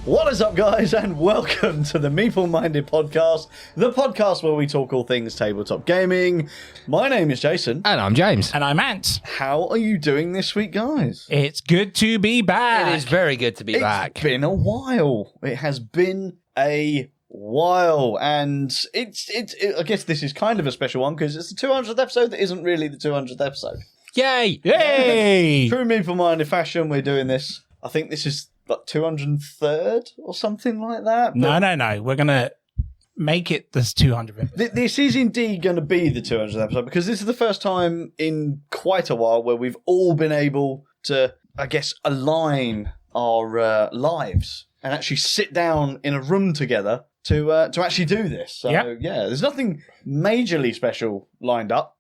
What is up, guys, and welcome to the Meeple Minded podcast, the podcast where we talk all things tabletop gaming. My name is Jason. And I'm James. And I'm Ant. How are you doing this week, guys? It's good to be back. It is very good to be back. It's been a while. It has been a while, and I guess this is kind of a special one because it's the 200th episode that isn't really the 200th episode. Yay! Yay! True Meeple Minded fashion, we're doing this. I think this is like 203rd or something like that. No. We're going to make it this 200th episode. This is indeed going to be the 200th episode because this is the first time in quite a while where we've all been able to, I guess, align our lives and actually sit down in a room together to actually do this. So, yeah, there's nothing majorly special lined up.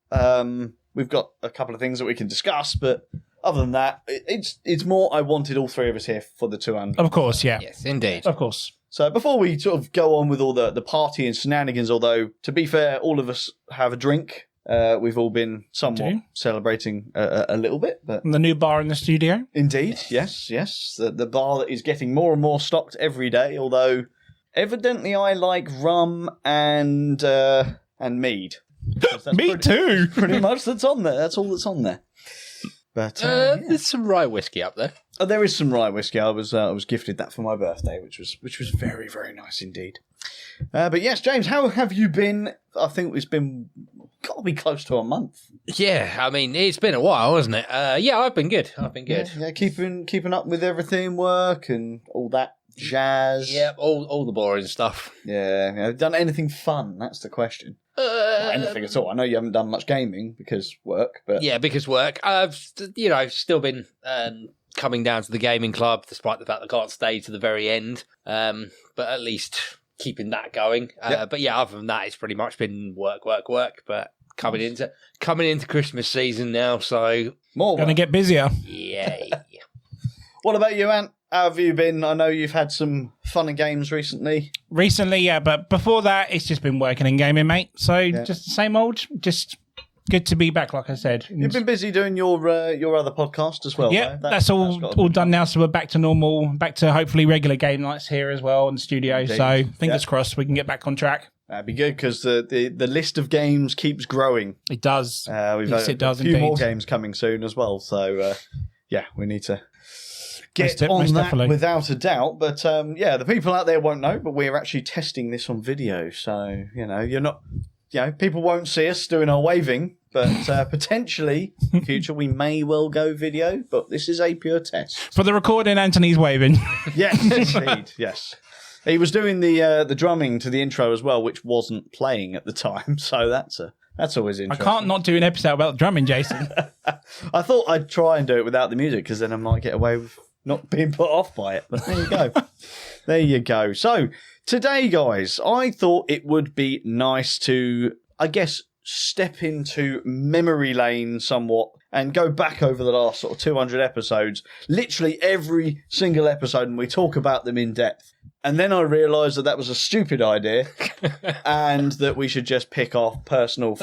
We've got a couple of things that we can discuss, but other than that, it's more I wanted all three of us here for the 200. Of course, yeah. Yes, indeed. Of course. So before we sort of go on with all the party and shenanigans, although, to be fair, all of us have a drink. We've all been somewhat celebrating a little bit. But The new bar in the studio. Indeed, yes. The bar that is getting more and more stocked every day, although evidently I like rum and mead. Me too. Pretty much that's on there. That's all that's on there. But There's some rye whiskey up there. Oh, there is some rye whiskey. I was gifted that for my birthday, which was very, very nice indeed. But yes, James, how have you been? I think it's been got to be close to a month. Yeah, I mean, it's been a while, hasn't it? Yeah, I've been good. Yeah, keeping up with everything, work and all that jazz. Yeah, all the boring stuff. Yeah. Done anything fun? That's the question. Anything at all. I know you haven't done much gaming because work, but yeah, because work. I've still been coming down to the gaming club, despite the fact that I can't stay to the very end. But at least keeping that going. But yeah, other than that, it's pretty much been work. But coming into Christmas season now, so more Gonna get busier. yay. What about you, Ant? How have you been? I know you've had some fun and games recently. Recently, yeah, but before that, it's just been working and gaming, mate. So just the same old, just good to be back, like I said. You've been busy doing your other podcast as well. Yeah, though. that's all done now, so we're back to normal, back to hopefully regular game nights here as well in the studio. Indeed. So fingers crossed we can get back on track. That'd be good because the list of games keeps growing. It does. We've Yes, had it does a few more indeed. games coming soon as well. So we need to get Most on that definitely. without a doubt. But the people out there won't know, but we're actually testing this on video. So you're not, people won't see us doing our waving, but potentially in the future we may well go video. But this is a pure test. For the recording, Anthony's waving. Yes, indeed, yes. He was doing the drumming to the intro as well, which wasn't playing at the time. So that's always I interesting. can't not do an episode about drumming, Jason. I thought I'd try and do it without the music because then I might get away with not being put off by it. But there you go. There you go. So today, guys, I thought it would be nice to, I guess, step into memory lane somewhat and go back over the last sort of 200 episodes, literally every single episode, and we talk about them in depth. And then I realised that was a stupid idea and that we should just pick our personal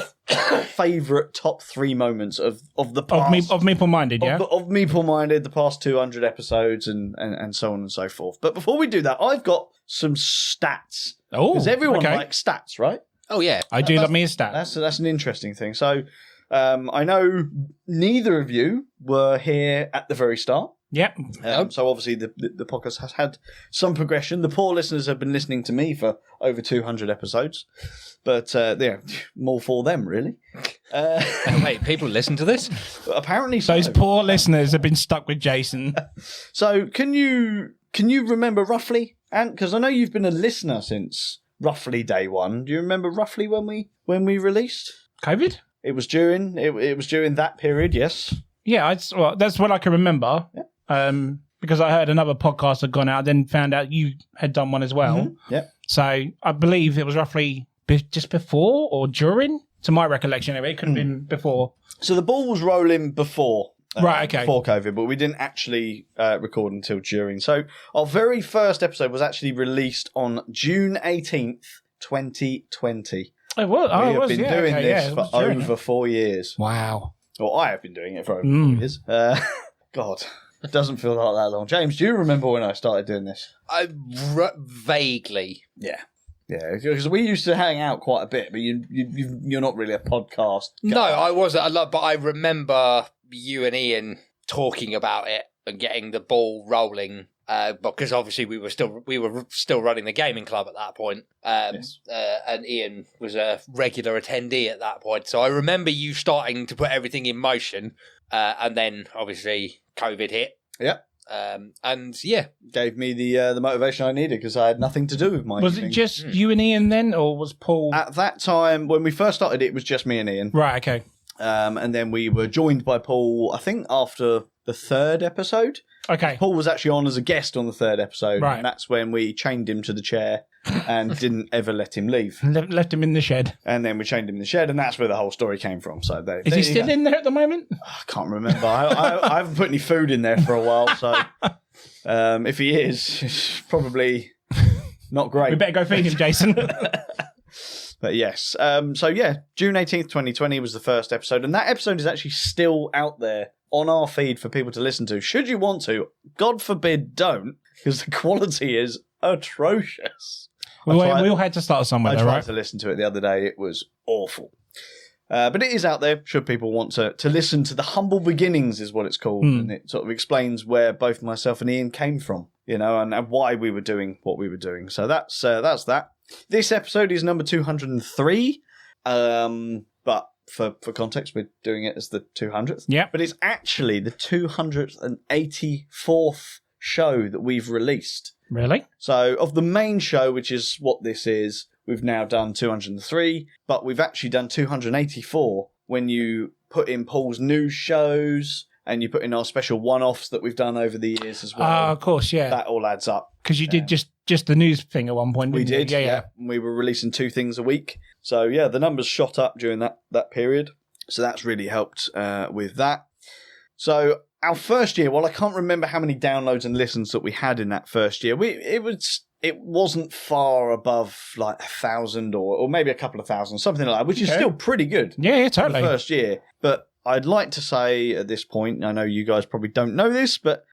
favourite top 3 moments of the past. Of Meeple Minded, yeah? Of Meeple Minded, the past 200 episodes and so on and so forth. But before we do that, I've got some stats. Oh, because everyone okay. likes stats, right? Oh yeah, I do love me a stat. That's an interesting thing. So I know neither of you were here at the very start. Yep. So obviously the podcast has had some progression. The poor listeners have been listening to me for over 200 episodes. But more for them, really. wait, people listen to this? Apparently so. Those poor listeners have been stuck with Jason. So can you remember roughly, Ant? Because I know you've been a listener since roughly day one. Do you remember roughly when we released? COVID? It was during that period, yes. Yeah, that's what I can remember. Yeah. Because I heard another podcast had gone out, then found out you had done one as well. Mm-hmm. Yeah. So I believe it was roughly just before or during, to my recollection anyway. It could have been before. So the ball was rolling before. Right, okay. Before COVID, but we didn't actually record until during. So our very first episode was actually released on June 18th, 2020. It was. We have been doing this for over 4 years. Wow. Well, I have been doing it for over 4 years. God. Doesn't feel like that long. James, do you remember when I started doing this? Vaguely. Yeah. Yeah, because we used to hang out quite a bit, but you're not really a podcast guy. No, I wasn't a lot, but I remember you and Ian talking about it and getting the ball rolling. Because obviously we were still running the gaming club at that point, Yes. and Ian was a regular attendee at that point. So I remember you starting to put everything in motion, and then obviously COVID hit. Yeah. And yeah, Gave me the motivation I needed because I had nothing to do with my Was evening. it just you and Ian then, or was Paul? At that time, when we first started, it was just me and Ian. Right, okay. And then we were joined by Paul, I think, after the 3rd episode. Okay. Paul was actually on as a guest on the 3rd episode. Right. And that's when we chained him to the chair and didn't ever let him leave. Left him in the shed. And then we chained him in the shed, and that's where the whole story came from. So Is he still in there at the moment? I can't remember. I haven't put any food in there for a while, so if he is, it's probably not great. We better go feed him, Jason. But yes, so yeah, June 18th, 2020 was the first episode, and that episode is actually still out there on our feed for people to listen to. Should you want to, God forbid don't, because the quality is atrocious. we all had to start somewhere, I though, tried right? to listen to it the other day. It was awful. But it is out there, should people want to listen to the humble beginnings, is what it's called. And it sort of explains where both myself and Ian came from, you know, and why we were doing what we were doing. So that's that. This episode is number 203. But for context, we're doing it as the 200th. Yeah. But it's actually the 284th show that we've released. Really? So of the main show, which is what this is, we've now done 203, but we've actually done 284 when you put in Paul's news shows and you put in our special one-offs that we've done over the years as well. Of course, yeah. That all adds up. Because you did just the news thing at one point, We didn't did, you? Yeah. We were releasing 2 things a week. So yeah, the numbers shot up during that period. So that's really helped with that. So our first year, well, I can't remember how many downloads and listens that we had in that first year. It wasn't far above like 1,000 or maybe a couple of thousand, something like that, which is still pretty good. Yeah, For totally. the first year. But I'd like to say at this point, I know you guys probably don't know this, but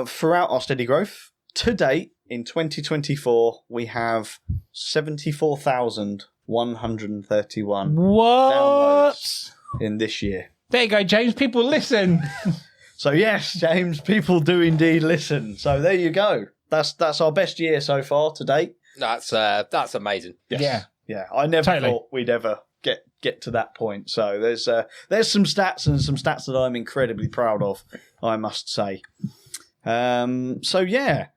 throughout our steady growth, to date, in 2024, we have 74,131 What? downloads in this year. There you go, James. People listen. So yes, James, people do indeed listen. So there you go. That's our best year so far to date. that's amazing. Yes. Yeah. I never Totally. thought we'd ever get to that point. So there's some stats and some stats that I'm incredibly proud of, I must say. So yeah,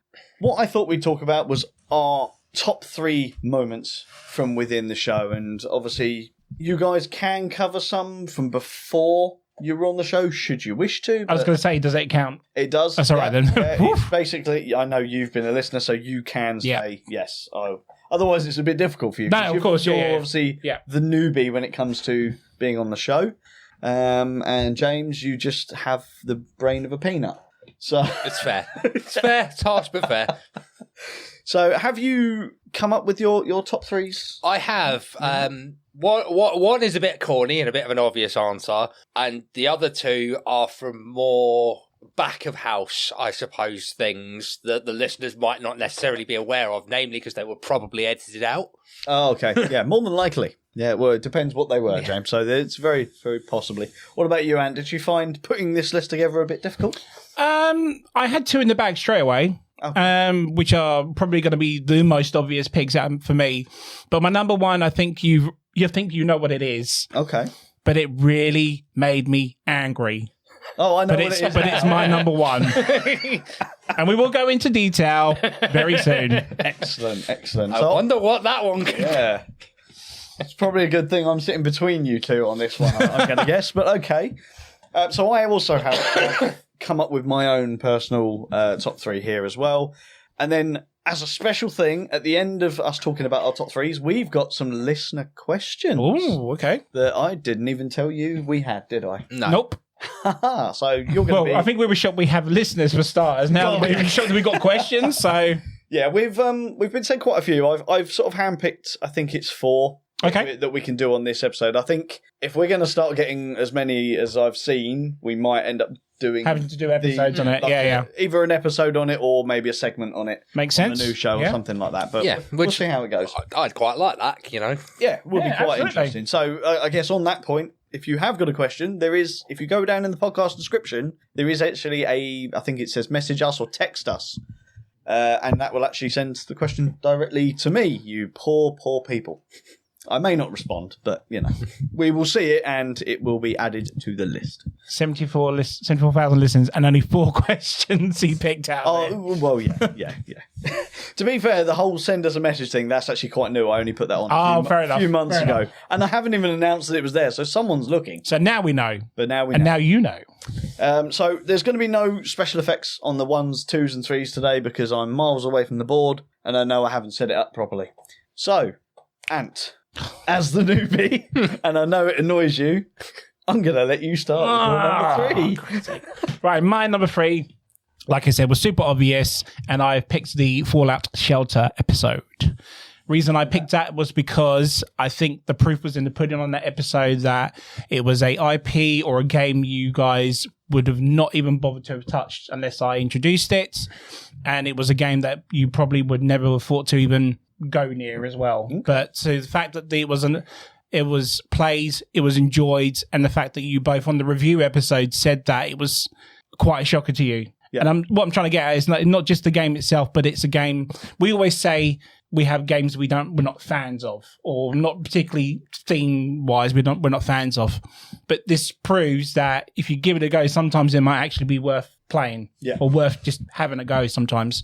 what I thought we'd talk about was our top 3 moments from within the show, and obviously you guys can cover some from before you were on the show, should you wish to. I was going to say, does it count? It does. That's all right then. It's basically, I know you've been a listener, so you can say yes. Otherwise, it's a bit difficult for you. No, of course, you're yeah. obviously the newbie when it comes to being on the show. And James, you just have the brain of a peanut. So It's fair. It's fair. It's harsh, but fair. So have you come up with your top 3s? I have. One is a bit corny and a bit of an obvious answer, and the other 2 are from more back of house, I suppose, things that the listeners might not necessarily be aware of, namely because they were probably edited out. Oh, okay. Yeah, more than likely. Yeah, well, it depends what they were, James. So it's very, very possibly. What about you, Ant? Did you find putting this list together a bit difficult? I had 2 in the bag straight away. Which are probably going to be the most obvious picks out for me. But my number 1, I think you think you know what it is. Okay. But it really made me angry. Oh, I know But what it is. But it's my number 1. And we will go into detail very soon. Excellent. I wonder what that one could be. Yeah. It's probably a good thing I'm sitting between you two on this one, I'm going to guess, but okay. So I also have come up with my own personal top 3 here as well. And then as a special thing, at the end of us talking about our top 3s, we've got some listener questions. Ooh, okay. That I didn't even tell you we had, did I? No. Nope. So you're going to be... I think we were shocked we have listeners for starters. Now we're shocked that we got questions, so... Yeah, we've been sent quite a few. I've sort of handpicked, I think it's 4. Okay. that we can do on this episode. I think if we're going to start getting as many as I've seen, we might end up doing Having to do episodes on it. Yeah. either an episode on it or maybe a segment on it. Makes on sense. a new show or something like that. But we'll see how it goes. I'd quite like that, Yeah, will be quite absolutely. interesting. So I guess on that point, if you have got a question, if you go down in the podcast description, there is actually I think it says message us or text us. And that will actually send the question directly to me, you poor, poor people. I may not respond, but, we will see it and it will be added to the list. 74,000 listens and only 4 questions he picked out. Oh, well, yeah. To be fair, the whole send us a message thing, that's actually quite new. I only put that on a few months ago. And I haven't even announced that it was there, so someone's looking. So now we know. But now we know. And now you know. So there's going to be no special effects on the 1s, 2s and 3s today because I'm miles away from the board and I know I haven't set it up properly. So, Ant, as the newbie, and I know it annoys you, I'm going to let you start with your number 3. Right, my number 3, like I said, was super obvious, and I picked the Fallout Shelter episode. Reason I picked that was because I think the proof was in the pudding on that episode that it was a IP or a game you guys would have not even bothered to have touched unless I introduced it, and it was a game that you probably would never have thought to even go near as well. Okay. But so the fact that it was played, it was enjoyed, and the fact that you both on the review episode said that it was quite a shocker to you. Yeah. And what I'm trying to get at is not just the game itself, but it's a game. We always say we have games we're not fans of, or not particularly theme wise, we're not fans of. But this proves that if you give it a go, sometimes it might actually be worth playing, or worth just having a go sometimes.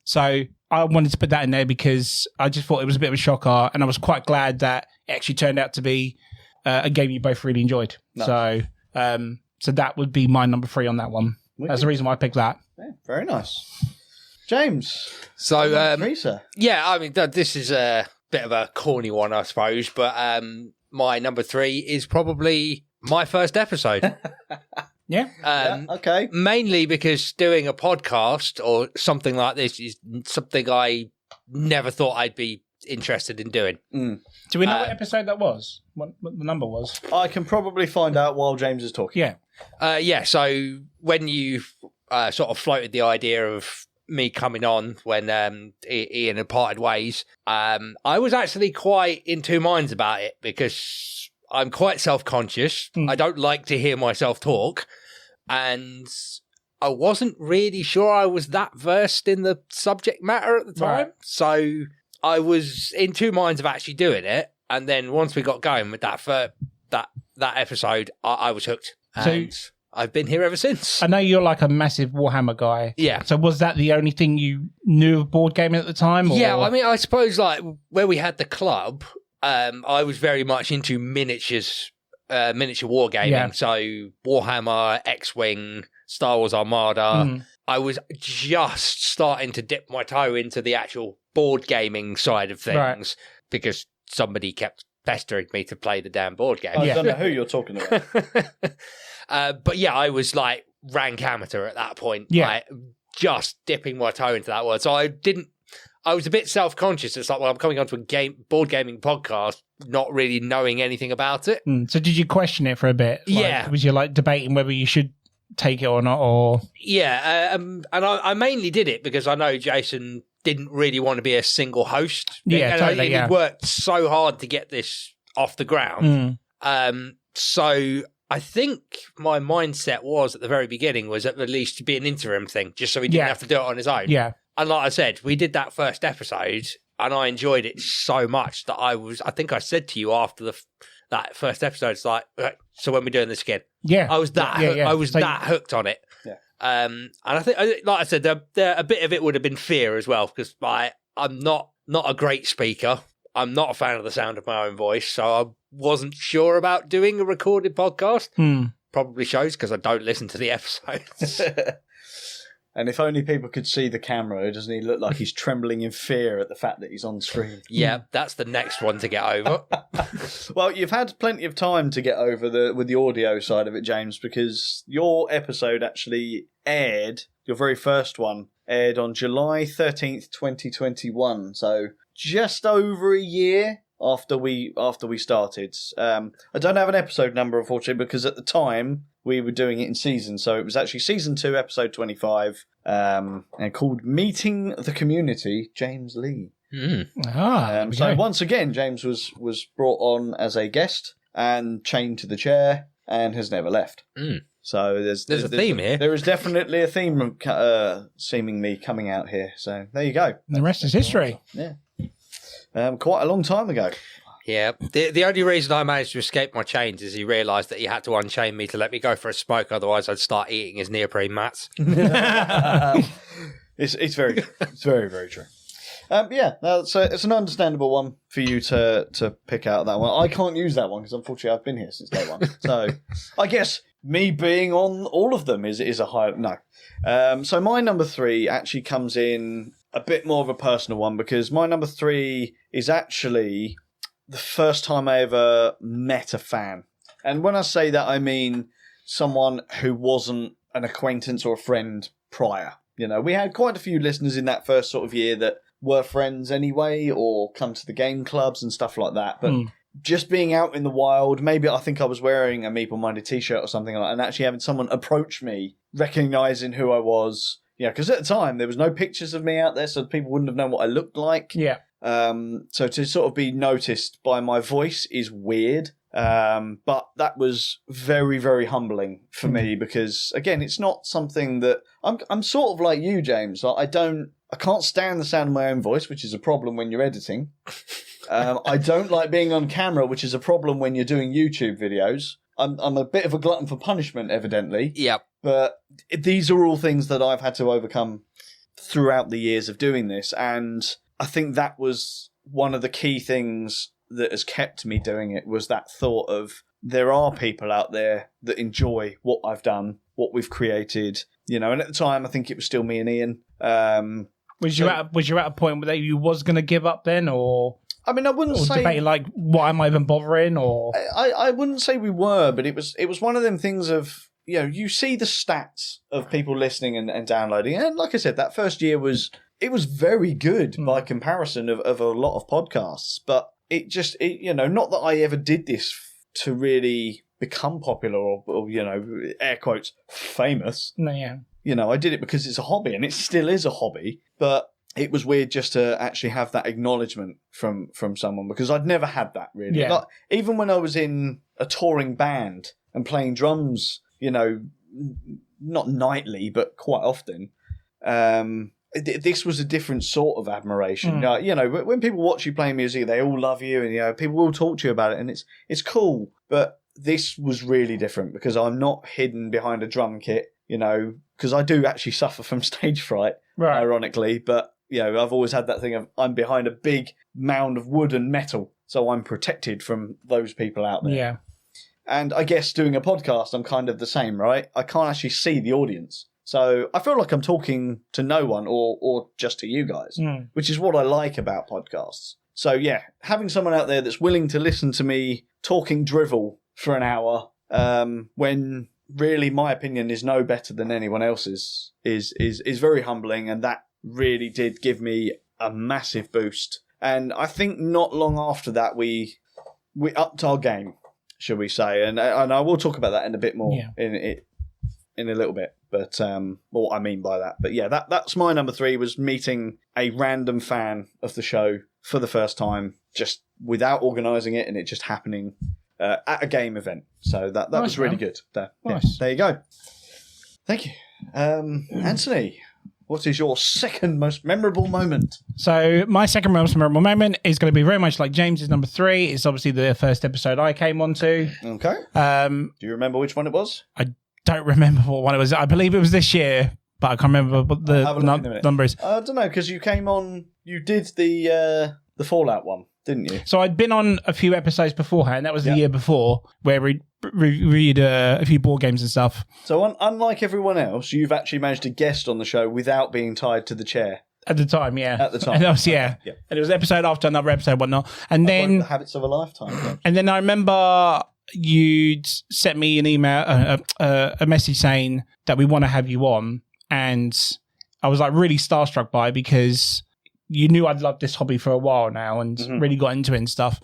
So I wanted to put that in there because I just thought it was a bit of a shocker, and I was quite glad that it actually turned out to be a game you both really enjoyed. Nice. So that would be my number 3 on that one. That's the reason why I picked that. Yeah, very nice. James. So, yeah, I mean, this is a bit of a corny one, I suppose, but my number 3 is probably my first episode. Yeah. Okay. Mainly because doing a podcast or something like this is something I never thought I'd be interested in doing. Do we know what episode that was? What the number was? I can probably find out while James is talking. Yeah. So when you sort of floated the idea of me coming on when Ian had parted ways, I was actually quite in two minds about it because I'm quite self-conscious. I don't like to hear myself talk. And I wasn't really sure I was that versed in the subject matter at the time. Right. So I was in two minds of actually doing it. And then once we got going with that episode, I was hooked. And so, I've been here ever since. I know you're like a massive Warhammer guy. Yeah. So was that the only thing you knew of board gaming at the time? Or? Yeah, I mean, I suppose like where we had the club, I was very much into miniatures. Miniature wargaming, yeah. So Warhammer, X-Wing, Star Wars Armada. I was just starting to dip my toe into the actual board gaming side of things because somebody kept pestering me to play the damn board game. I don't know who you're talking about. But yeah, I was like rank amateur at that point, like just dipping my toe into that world. So I was a bit self-conscious. It's like, well, I'm coming onto a board gaming podcast, not really knowing anything about it. So did you question it for a bit? Yeah. Was you like debating whether you should take it or not? Or yeah, and I mainly did it because I know Jason didn't really want to be a single host. Yeah, totally. He worked so hard to get this off the ground. So I think my mindset was at the very beginning was at least to be an interim thing, just so he didn't have to do it on his own. Yeah. And like I said, we did that first episode and I enjoyed it so much that I think I said to you after that first episode, it's like, so when we're doing this again? Yeah. I was that that hooked on it. Yeah. And I think, like I said, a bit of it would have been fear as well, because I'm not a great speaker. I'm not a fan of the sound of my own voice, so I wasn't sure about doing a recorded podcast. Probably shows because I don't listen to the episodes. And if only people could see the camera, doesn't he look like he's trembling in fear at the fact that he's on screen? Yeah, that's the next one to get over. Well, you've had plenty of time to get over with the audio side of it, James, because your episode actually aired, your very first one, aired on July 13th, 2021. So just over a year after we started. I don't have an episode number, unfortunately, because at the time we were doing it in seasons. So it was actually season 2, episode 25, and called Meeting the Community, James Lee. So once again, James was brought on as a guest and chained to the chair and has never left. So there's a theme here. There is definitely a theme seemingly coming out here. So there you go. The rest is history. Yeah. Quite a long time ago. Yeah. The only reason I managed to escape my chains is he realised that he had to unchain me to let me go for a smoke. Otherwise, I'd start eating his neoprene mats. It's very very true. So it's an understandable one for you to pick out that one. I can't use that one because unfortunately I've been here since day one. So I guess me being on all of them is a high no. So my number 3 actually comes in a bit more of a personal one because my number 3 is actually the first time I ever met a fan. And when I say that, I mean someone who wasn't an acquaintance or a friend prior. You know, we had quite a few listeners in that first sort of year that were friends anyway or come to the game clubs and stuff like that. But just being out in the wild, maybe I think I was wearing a Meeple Minded t-shirt or something like that, and actually having someone approach me, recognising who I was. Yeah, because at the time there was no pictures of me out there, so people wouldn't have known what I looked like. Yeah. So to sort of be noticed by my voice is weird. But that was very, very humbling for me because, again, it's not something that I'm sort of like you, James. I can't stand the sound of my own voice, which is a problem when you're editing. I don't like being on camera, which is a problem when you're doing YouTube videos. I'm a bit of a glutton for punishment, evidently. Yep. But these are all things that I've had to overcome throughout the years of doing this. And I think that was one of the key things that has kept me doing it, was that thought of there are people out there that enjoy what I've done, what we've created, you know. And at the time, I think it was still me and Ian. Was you at a point where you was going to give up then, or? I mean, I wouldn't say debating like, why am I even bothering? Or I wouldn't say we were, but it was one of them things of, you know, you see the stats of people listening and downloading, and like I said, that first year was very good by comparison of a lot of podcasts, but it you know, not that I ever did this to really become popular or you know, air quotes, famous. No, yeah. You know, I did it because it's a hobby, and it still is a hobby, but it was weird just to actually have that acknowledgement from someone, because I'd never had that really. Yeah. Like, even when I was in a touring band and playing drums, you know, not nightly, but quite often, this was a different sort of admiration. You know, when people watch you play music, they all love you, and you know, people will talk to you about it, and it's cool. But this was really different because I'm not hidden behind a drum kit, you know, because I do actually suffer from stage fright, ironically. But you know, I've always had that thing of I'm behind a big mound of wood and metal, so I'm protected from those people out there. Yeah. And I guess doing a podcast, I'm kind of the same, right? I can't actually see the audience. So I feel like I'm talking to no one or just to you guys, which is what I like about podcasts. So yeah, having someone out there that's willing to listen to me talking drivel for an hour, when really my opinion is no better than anyone else's, is very humbling, and that really did give me a massive boost. And I think not long after that we upped our game, shall we say? And I will talk about that in a bit more in a little bit. But what I mean by that. But yeah, that's my number 3, was meeting a random fan of the show for the first time, just without organising it, and it just happening at a game event. So that was really good. Nice. There you go. Thank you. Anthony, what is your second most memorable moment? So my second most memorable moment is going to be very much like James's number 3. It's obviously the first episode I came onto. Okay. Do you remember which one it was? I don't remember what one it was. I believe it was this year, but I can't remember what the number is. I don't know, because you came on, you did the Fallout one, didn't you? So I'd been on a few episodes beforehand. That was the year before, where we read a few board games and stuff. So unlike everyone else, you've actually managed to guest on the show without being tied to the chair. At the time, yeah. At the time. And was, yeah. And it was episode after another episode, whatnot. And then the habits of a lifetime. And then I remember you'd sent me an email, a message saying that we want to have you on, and I was like really starstruck by it, because you knew I'd loved this hobby for a while now and really got into it and stuff.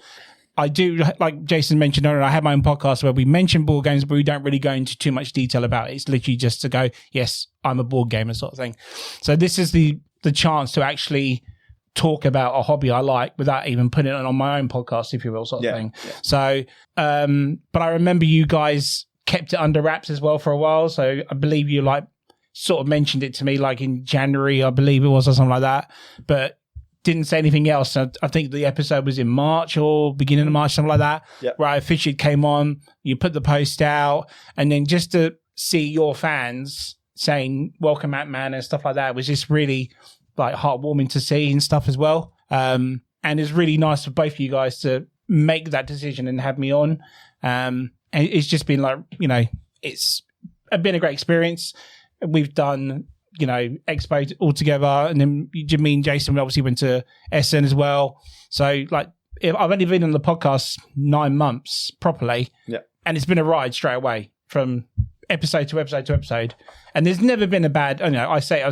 I do, like Jason mentioned earlier, I have my own podcast where we mention board games, but we don't really go into too much detail about it. It's literally just to go, yes, I'm a board gamer sort of thing. So this is the chance to actually talk about a hobby I like without even putting it on my own podcast, if you will, sort of thing. Yeah. So, but I remember you guys kept it under wraps as well for a while. So I believe you sort of mentioned it to me like in January, I believe it was, or something like that. But didn't say anything else. I think the episode was in March or beginning of March, something like that, where I officially came on, you put the post out, and then just to see your fans saying, welcome Ant-Man and stuff like that was just really like heartwarming to see and stuff as well. And it's really nice for both of you guys to make that decision and have me on. And it's just been like, it's been a great experience. We've done Expo all together, and then me and Jason obviously went to Essen as well. So like, I've only been on the podcast 9 months properly, and it's been a ride straight away from episode to episode to episode. And there's never been a bad. I say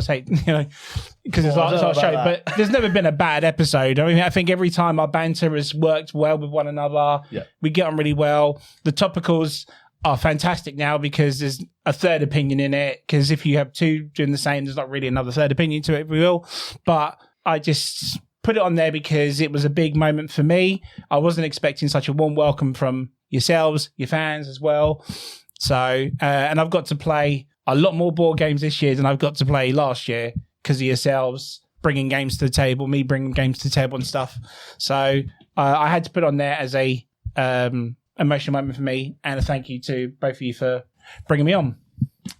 because it's our show, but there's never been a bad episode. I mean, I think every time our banter has worked well with one another. We get on really well. The topicals are fantastic now because there's a third opinion in it, because if you have two doing the same, there's not really another third opinion to it, if we will. But I just put it on there because it was a big moment for me. I wasn't expecting such a warm welcome from yourselves, your fans as well. So, and I've got to play a lot more board games this year than I've got to play last year because of yourselves bringing games to the table, me bringing games to the table and stuff. So I had to put on there as a emotional moment for me, and a thank you to both of you for bringing me on.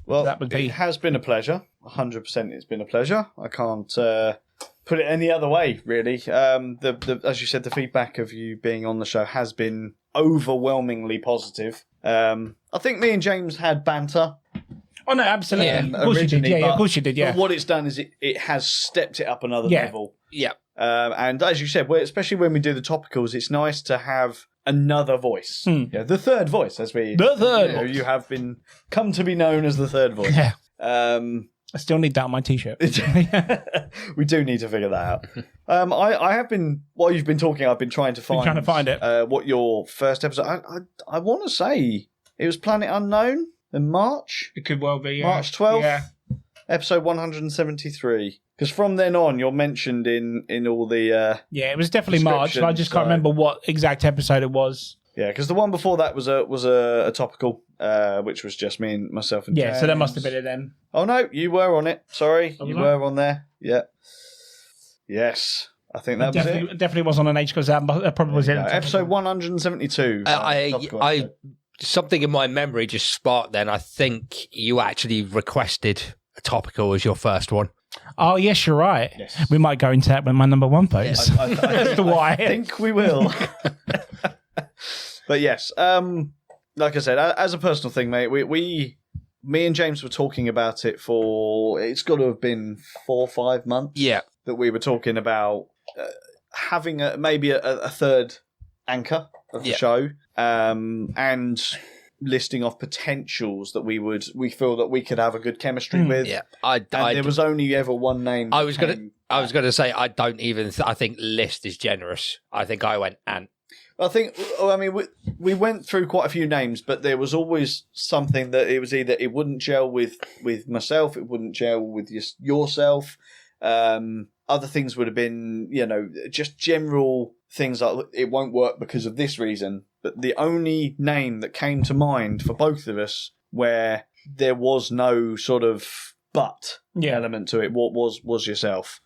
Well, it has been a pleasure. 100% it's been a pleasure. I can't put it any other way, really. As you said, the feedback of you being on the show has been overwhelmingly positive. I think me and James had banter. Oh, no, absolutely. Of course you did. Yeah, of course you did, yeah. But what it's done is it has stepped it up another level. Yeah. And as you said, especially when we do the topicals, it's nice to have another voice. The third voice, as we... The third. You have come to be known as the third voice. Yeah. I still need that on my T-shirt. We do need to figure that out. I have been, while you've been talking, I've been trying to find it. What your first episode... I want to say it was Planet Unknown in March. It could well be, yeah. March 12th. Yeah. Episode 173. Because from then on, you're mentioned in all the... yeah, it was definitely March, but I just can't remember what exact episode it was. Yeah, because the one before that was a topical, which was just me and myself and James. So that must have been it then. Oh, no, you were on it. Sorry, you were on there. Yeah. Yes, I think that was it. Definitely was on an H, because that probably was it. Episode 172. Something in my memory just sparked then. I think you actually requested a topical as your first one. Oh, yes, you're right. Yes. We might go into that when my number one post. As to why. I think we will. But yes, like I said, as a personal thing, mate, me and James were talking about it for, it's got to have been 4 or 5 months. Yeah. That we were talking about having maybe a third anchor of the show, and listing off potentials that we feel that we could have a good chemistry with. Yeah, there was only ever one name. I was gonna say I don't even. I think list is generous. I think I went Ant. I mean, we went through quite a few names, but there was always something that it was either it wouldn't gel with myself, it wouldn't gel with yourself. Other things would have been, just general things like it won't work because of this reason. But the only name that came to mind for both of us where there was no sort of element to it was yourself.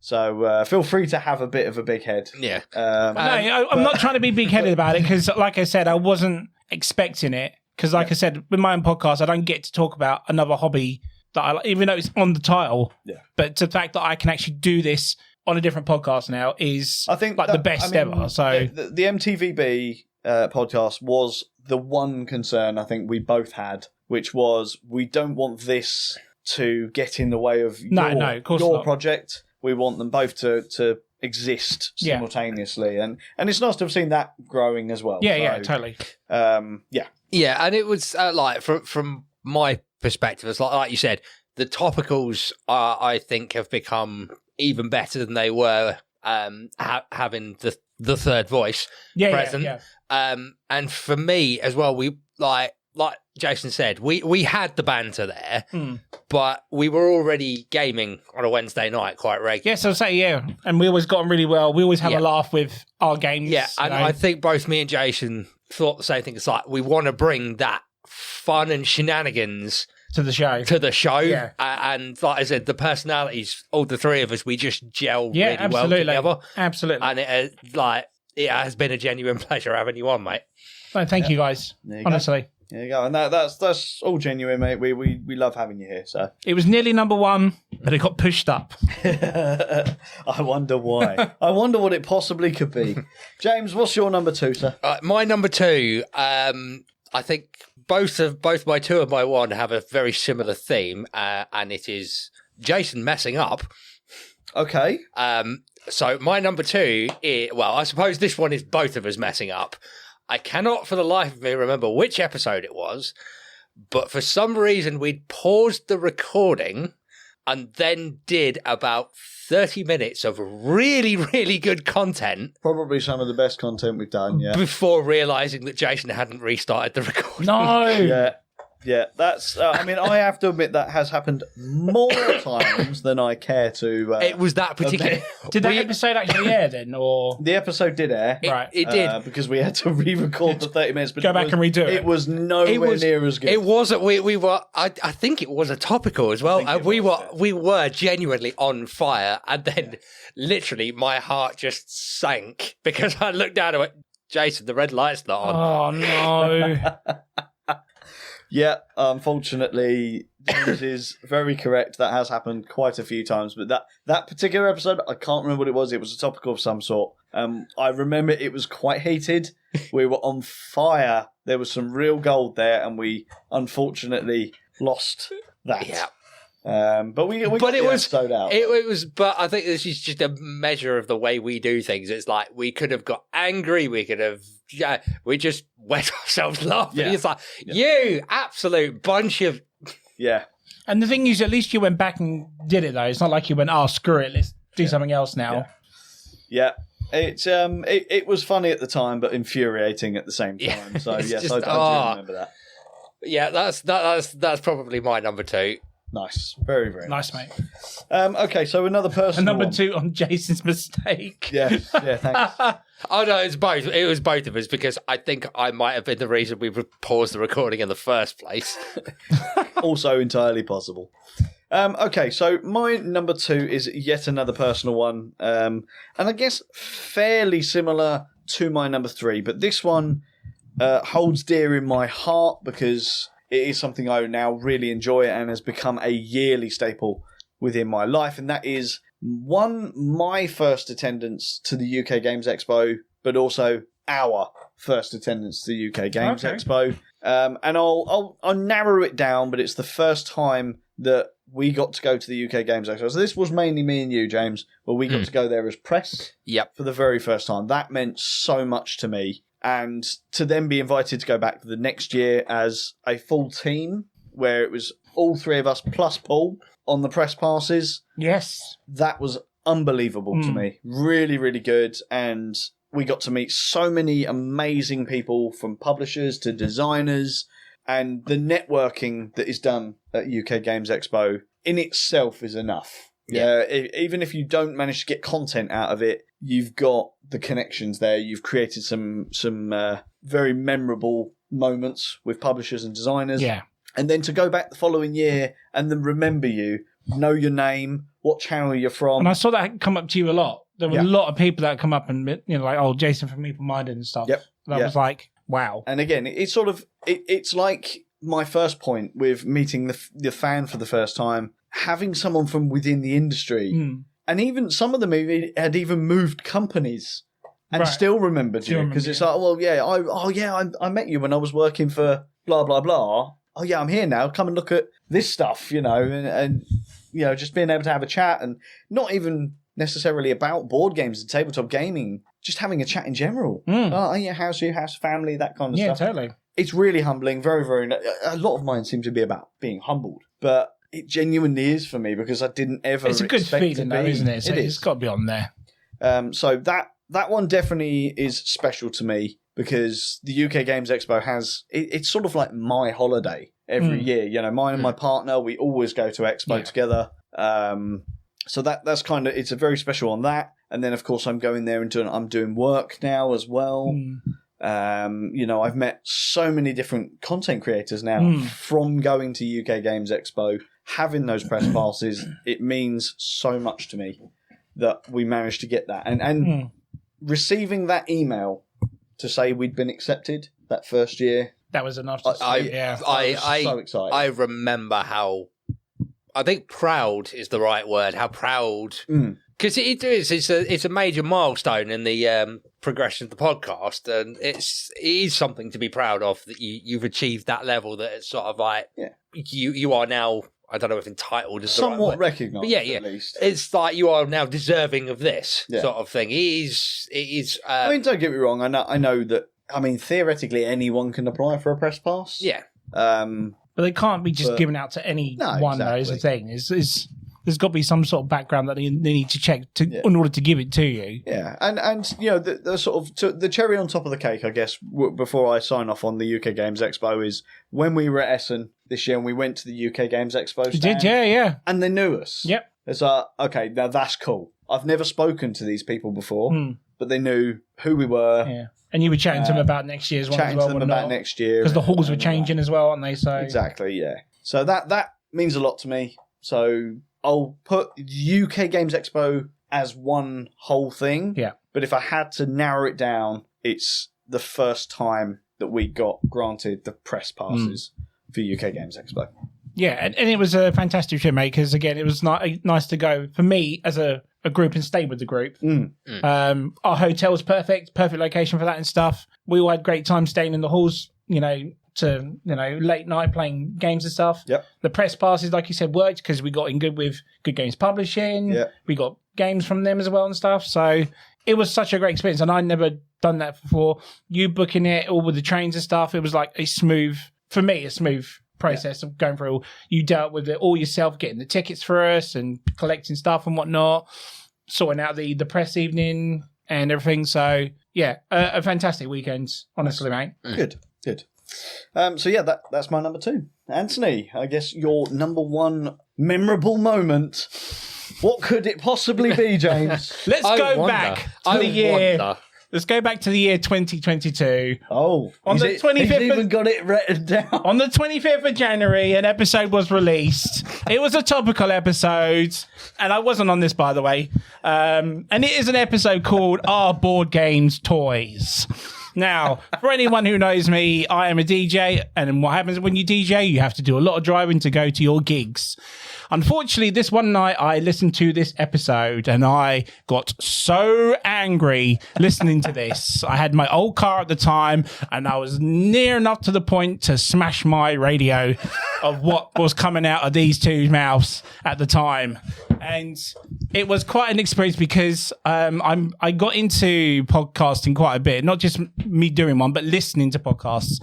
So feel free to have a bit of a big head. Yeah. I'm not trying to be big-headed about it, because like I said, I wasn't expecting it. Because like I said, with my own podcast, I don't get to talk about another hobby that I like, even though it's on the title. Yeah. But the fact that I can actually do this on a different podcast now is, I think, the best ever. So the MTVB podcast was the one concern I think we both had, which was we don't want this to get in the way of your project. We want them both to exist simultaneously, and it's nice to have seen that growing as well. Yeah, totally. Yeah, and it was like from my perspective, it's like you said, the topicals I think have become even better than they were having the third voice present. And for me as well, we like Jason said, we had the banter there, but we were already gaming on a Wednesday night quite regularly. Yes, I'll say, and we always got on really well. We always have a laugh with our games. Yeah, and I think both me and Jason thought the same thing. It's like, we want to bring that fun and shenanigans to the show. Yeah. And like I said, the personalities, all the three of us, we just gel really well together. Absolutely. And it has been a genuine pleasure having you on, mate. No, thank you guys. Honestly. There you go. And that's all genuine, mate. We love having you here. So it was nearly number one, but it got pushed up. I wonder why. I wonder what it possibly could be. James, what's your number 2, sir? My number 2, I think both my 2 and my 1 have a very similar theme, and it is Jason messing up. Okay. So my number 2 is, well, I suppose this one is both of us messing up. I cannot for the life of me remember which episode it was, but for some reason we'd paused the recording and then did about 30 minutes of really, really good content. Probably some of the best content we've done, yeah. Before realising that Jason hadn't restarted the recording. No! Yeah, that's. I mean, I have to admit that has happened more times than I care to. It was that particular. Did that episode actually air then, or the episode did air? Right, it did because we had to re-record the 30 minutes. But go back and redo it. It was nowhere near as good. It wasn't. We were. I think it was a topical as well. And we were genuinely on fire, and then literally my heart just sank because I looked down and went, Jason, the red light's not on. Oh no. Yeah, unfortunately, James is very correct. That has happened quite a few times. But that particular episode, I can't remember what it was. It was a topical of some sort. I remember it was quite heated. We were on fire. There was some real gold there, and we unfortunately lost that. Yeah. But we got the episode out. It was, but I think this is just a measure of the way we do things. It's like we could have got angry. We could have, we just wet ourselves laughing. Yeah. It's like, you absolute bunch of. Yeah. And the thing is, at least you went back and did it, though. It's not like you went, oh, screw it, let's do something else now. Yeah. It was funny at the time, but infuriating at the same time. Yeah. So yes, just, I do remember that. Yeah, that's probably my number 2. Nice, very very nice, mate. Okay, so another person. Number 2 on Jason's mistake. Yeah, thanks. Oh no, it's both. It was both of us because I think I might have been the reason we paused the recording in the first place. Also entirely possible. Okay, so my number 2 is yet another personal one, and I guess fairly similar to my number 3, but this one holds dear in my heart because it is something I now really enjoy and has become a yearly staple within my life, and that is my first attendance to the UK Games Expo, but also our first attendance to the UK Games Expo. And I'll narrow it down, but it's the first time that we got to go to the UK Games Expo. So this was mainly me and you, James, where we got to go there as press for the very first time. That meant so much to me. And to then be invited to go back the next year as a full team, where it was all 3 of us plus Paul on the press passes. Yes. That was unbelievable to me. Really, really good. And we got to meet so many amazing people, from publishers to designers. And the networking that is done at UK Games Expo in itself is enough. Yeah. Even if you don't manage to get content out of it, you've got the connections there. You've created some very memorable moments with publishers and designers. Yeah. And then to go back the following year and then remember you, know your name, what channel you're from. And I saw that come up to you a lot. There were a lot of people that come up and, like, oh, Jason from Meeple Minded and stuff. Yep. That was like, wow. And again, it's sort of, it's like my first point with meeting the fan for the first time, having someone from within the industry. And even some of them had even moved companies and still remembered you. Because it's like, well, I met you when I was working for blah, blah, blah. Oh, yeah, I'm here now. Come and look at this stuff, and just being able to have a chat, and not even necessarily about board games and tabletop gaming, just having a chat in general. Oh, yeah, how's your house, family, that kind of stuff. Yeah, totally. It's really humbling. Very, very. A lot of mine seem to be about being humbled, but it genuinely is for me because I didn't ever. It's a good expect feeling, though, isn't it? So It it's is. got to be on there. So that one definitely is special to me because the UK Games Expo it's sort of like my holiday every year. You know, mine and my partner, we always go to Expo together. So that's kind of, it's a very special on that. And then of course I'm going there and I'm doing work now as well. You know, I've met so many different content creators now from going to UK Games Expo, having those press passes. It means so much to me that we managed to get that. And receiving that email to say we'd been accepted that first year. That was enough to I was so excited. I remember how, I think proud is the right word, how proud, because it's a major milestone in the progression of the podcast, and it is something to be proud of that you've achieved that level, that it's sort of like, you are now, I don't know if entitled is somewhat the right word. recognised, At least. It's like you are now deserving of this sort of thing. It is. I mean, don't get me wrong. I know that. I mean, theoretically, anyone can apply for a press pass. Yeah. But they can't be just given out to anyone, though, is the thing. There's got to be some sort of background that they need to check in order to give it to you. Yeah, and you know, the sort of the cherry on top of the cake, I guess, before I sign off on the UK Games Expo is when we were at Essen this year and we went to the UK Games Expo stand. You did, yeah. And they knew us. Yep. It's like, okay, now that's cool. I've never spoken to these people before, but they knew who we were. Yeah. And you were chatting to them about next year's one as well. Chatting to them about next year. Because the halls were changing as well, aren't they? So exactly, yeah. So that means a lot to me. So I'll put UK Games Expo as one whole thing. Yeah. But if I had to narrow it down, it's the first time that we got granted the press passes for UK Games Expo. Yeah, and it was a fantastic trip, mate, because, again, it was nice to go, for me, as a group and stay with the group. Our hotel was perfect location for that and stuff. We all had great time staying in the halls, late night playing games and stuff. Yep. The press passes, like you said, worked because we got in good with Good Games Publishing. Yep. We got games from them as well and stuff. So it was such a great experience, and I'd never done that before. You booking it all with the trains and stuff, it was like a smooth process of going through. You dealt with it all yourself, getting the tickets for us and collecting stuff and whatnot, sorting out the press evening and everything. So yeah, a fantastic weekend, honestly, mate. Good. So yeah, that's my number 2. Anthony, I guess your number 1 memorable moment. What could it possibly be, James? Let's go back to the year. Let's go back to the year 2022. Oh, on the 25th, he's even got it written down. On the 25th of January, an episode was released. It was a topical episode, and I wasn't on this, by the way. And it is an episode called "Are Board Games Toys?" Now, for anyone who knows me, I am a DJ, and what happens when you DJ? You have to do a lot of driving to go to your gigs. Unfortunately, this one night I listened to this episode and I got so angry listening to this. I had my old car at the time and I was near enough to the point to smash my radio of what was coming out of these two mouths at the time. And it was quite an experience because I got into podcasting quite a bit, not just me doing one, but listening to podcasts.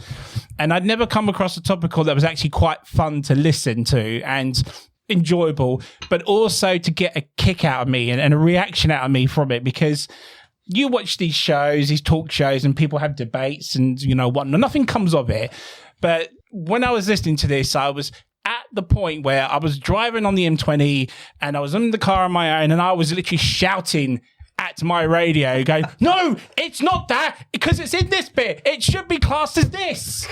And I'd never come across a topical that was actually quite fun to listen to and enjoyable, but also to get a kick out of me and a reaction out of me from it, because you watch these shows, these talk shows, and people have debates and, whatnot. Nothing comes of it. But when I was listening to this, I was at the point where I was driving on the M20 and I was in the car on my own and I was literally shouting at my radio going, no, it's not that, because it's in this bit. It should be classed as this.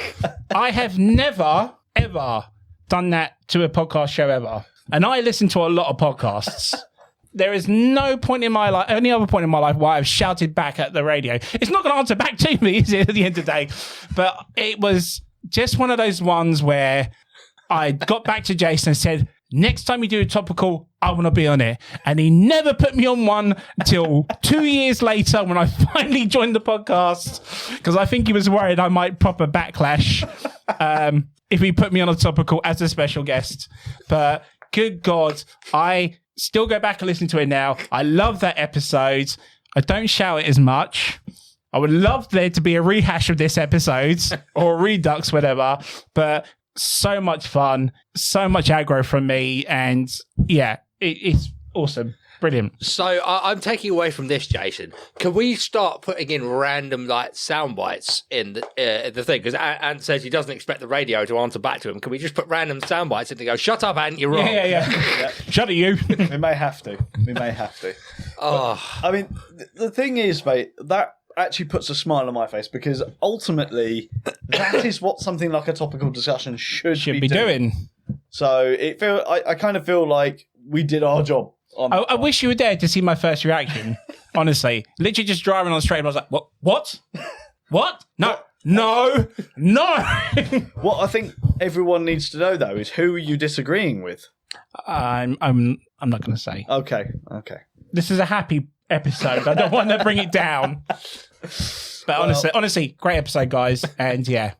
I have never, ever done that to a podcast show ever. And I listen to a lot of podcasts. There is no point in my life, any other point in my life, where I've shouted back at the radio. It's not going to answer back to me, is it, at the end of the day? But it was just one of those ones where I got back to Jason and said, next time you do a topical, I want to be on it. And he never put me on one until 2 years later when I finally joined the podcast, because I think he was worried I might proper backlash if he put me on a topical as a special guest. But good God, I still go back and listen to it now. I love that episode. I don't shout it as much. I would love there to be a rehash of this episode or a redux, whatever. But so much fun, so much aggro from me, and yeah, it's awesome. Brilliant. So I'm taking away from this, Jason. Can we start putting in random like sound bites in the thing? Because Ant says he doesn't expect the radio to answer back to him. Can we just put random sound bites in to go, shut up, Ant, you're wrong? Yeah. Shut it, you. We may have to. Oh. I mean, the thing is, mate, that actually puts a smile on my face because ultimately that is what something like a topical discussion should be doing. So I kind of feel like we did our job. I wish you were there to see my first reaction. Honestly, literally just driving on the straight, and I was like, "What? What? No!" What I think everyone needs to know though is who are you disagreeing with? I'm not going to say. Okay. This is a happy episode. I don't want to bring it down. But honestly, great episode, guys, and yeah.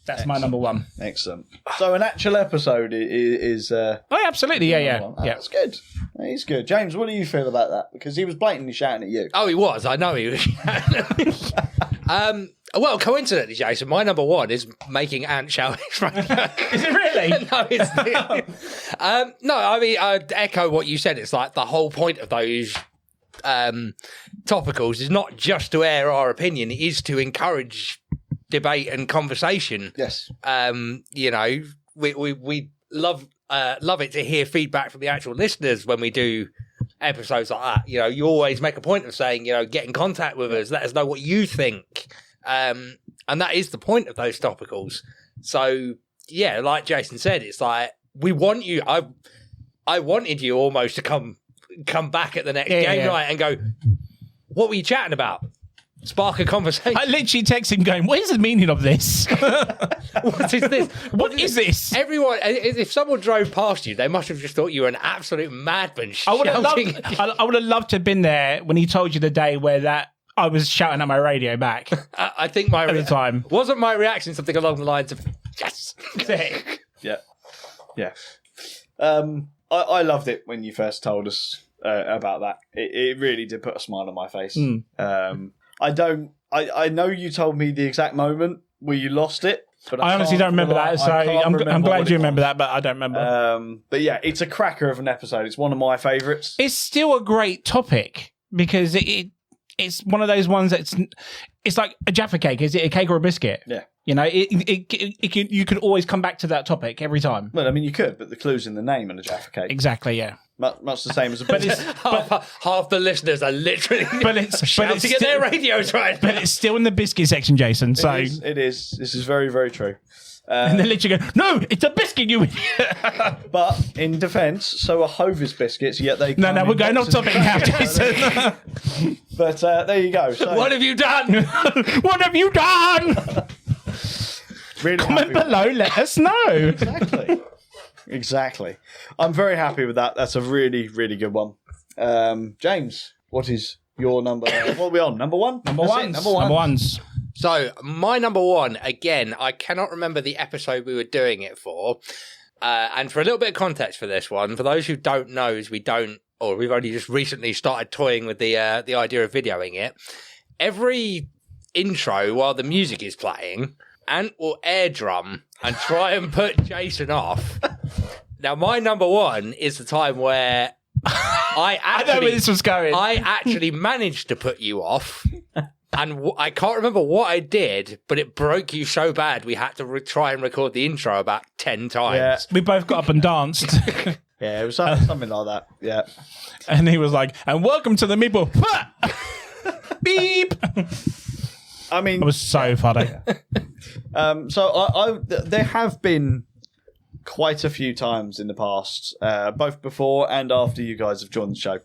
That's my number one. Excellent. So an actual episode is oh, absolutely. Yeah. Oh, that's good. He's good. James, what do you feel about that? Because he was blatantly shouting at you. Oh, he was. I know he was shouting. Well, coincidentally, Jason, my number one is making Ant shout. Is it really? No, it's no, I mean, I echo what you said. It's like the whole point of those topicals is not just to air our opinion, it is to encourage debate and conversation. Yes. You know, we love it to hear feedback from the actual listeners when we do episodes like that. You know, you always make a point of saying, you know, get in contact with us, let us know what you think. And that is the point of those topicals. So yeah, like Jason said, it's like we want you. I wanted you almost to come back at the next game night and go, what were you chatting about? Spark a conversation. I literally texted him going, what is the meaning of this? What is this? What is this? Everyone, if someone drove past you, they must have just thought you were an absolute madman shouting. I would have loved to have been there when he told you the day where that I was shouting at my radio back. I think at the time. Wasn't my reaction something along the lines of, yes. Yeah. I loved it when you first told us about that. It really did put a smile on my face. I know you told me the exact moment where you lost it, but I honestly don't remember that. So I'm glad you remember that, but I don't remember. But yeah, it's a cracker of an episode. It's one of my favourites. It's still a great topic because it's one of those ones that's it's like a Jaffa cake. Is it a cake or a biscuit? Yeah. You know, you could always come back to that topic every time. Well, I mean, you could, but the clue's in the name and a Jaffa cake. Exactly, yeah. Much the same as a biscuit. Half the listeners are literally shouting at their radios right now. But it's still in the biscuit section, Jason. So it is. This is very, very true. And they literally go, no, it's a biscuit, you idiot. But in defence, so are Hovis biscuits, yet they No, we're going off topic now, Jason. But there you go. So, what have you done? What have you done? Really comment below, let us know. Exactly. I'm very happy with that. That's a really, really good one. James, what is your number? What are we on? Number one? Number ones. So my number one, again, I cannot remember the episode we were doing it for. And for a little bit of context for this one, for those who don't know, is we've only just recently started toying with the idea of videoing it. Every intro while the music is playing, Ant will air drum and try and put Jason off. Now, my number one is the time where I know where this was going. I actually managed to put you off. And I can't remember what I did, but it broke you so bad we had to try and record the intro about 10 times. Yeah. We both got up and danced. Yeah, it was something like that. Yeah. And he was like, and welcome to the Meeple. Beep. I mean, it was so funny. So there have been quite a few times in the past, both before and after you guys have joined the show,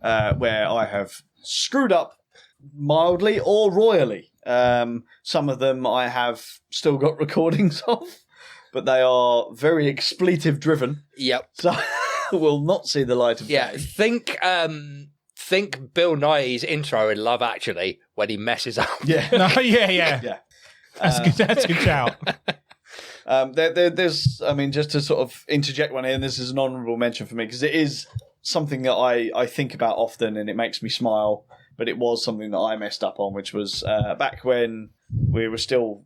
where I have screwed up mildly or royally. Some of them I have still got recordings of, but they are very expletive driven. Yep. So will not see the light of day. Yeah, think Bill Nighy's intro in Love Actually when he messes up. Yeah. Yeah. That's a good shout. There's, I mean, just to sort of interject one here, and this is an honourable mention for me because it is something that I think about often and it makes me smile, but it was something that I messed up on, which was back when we were still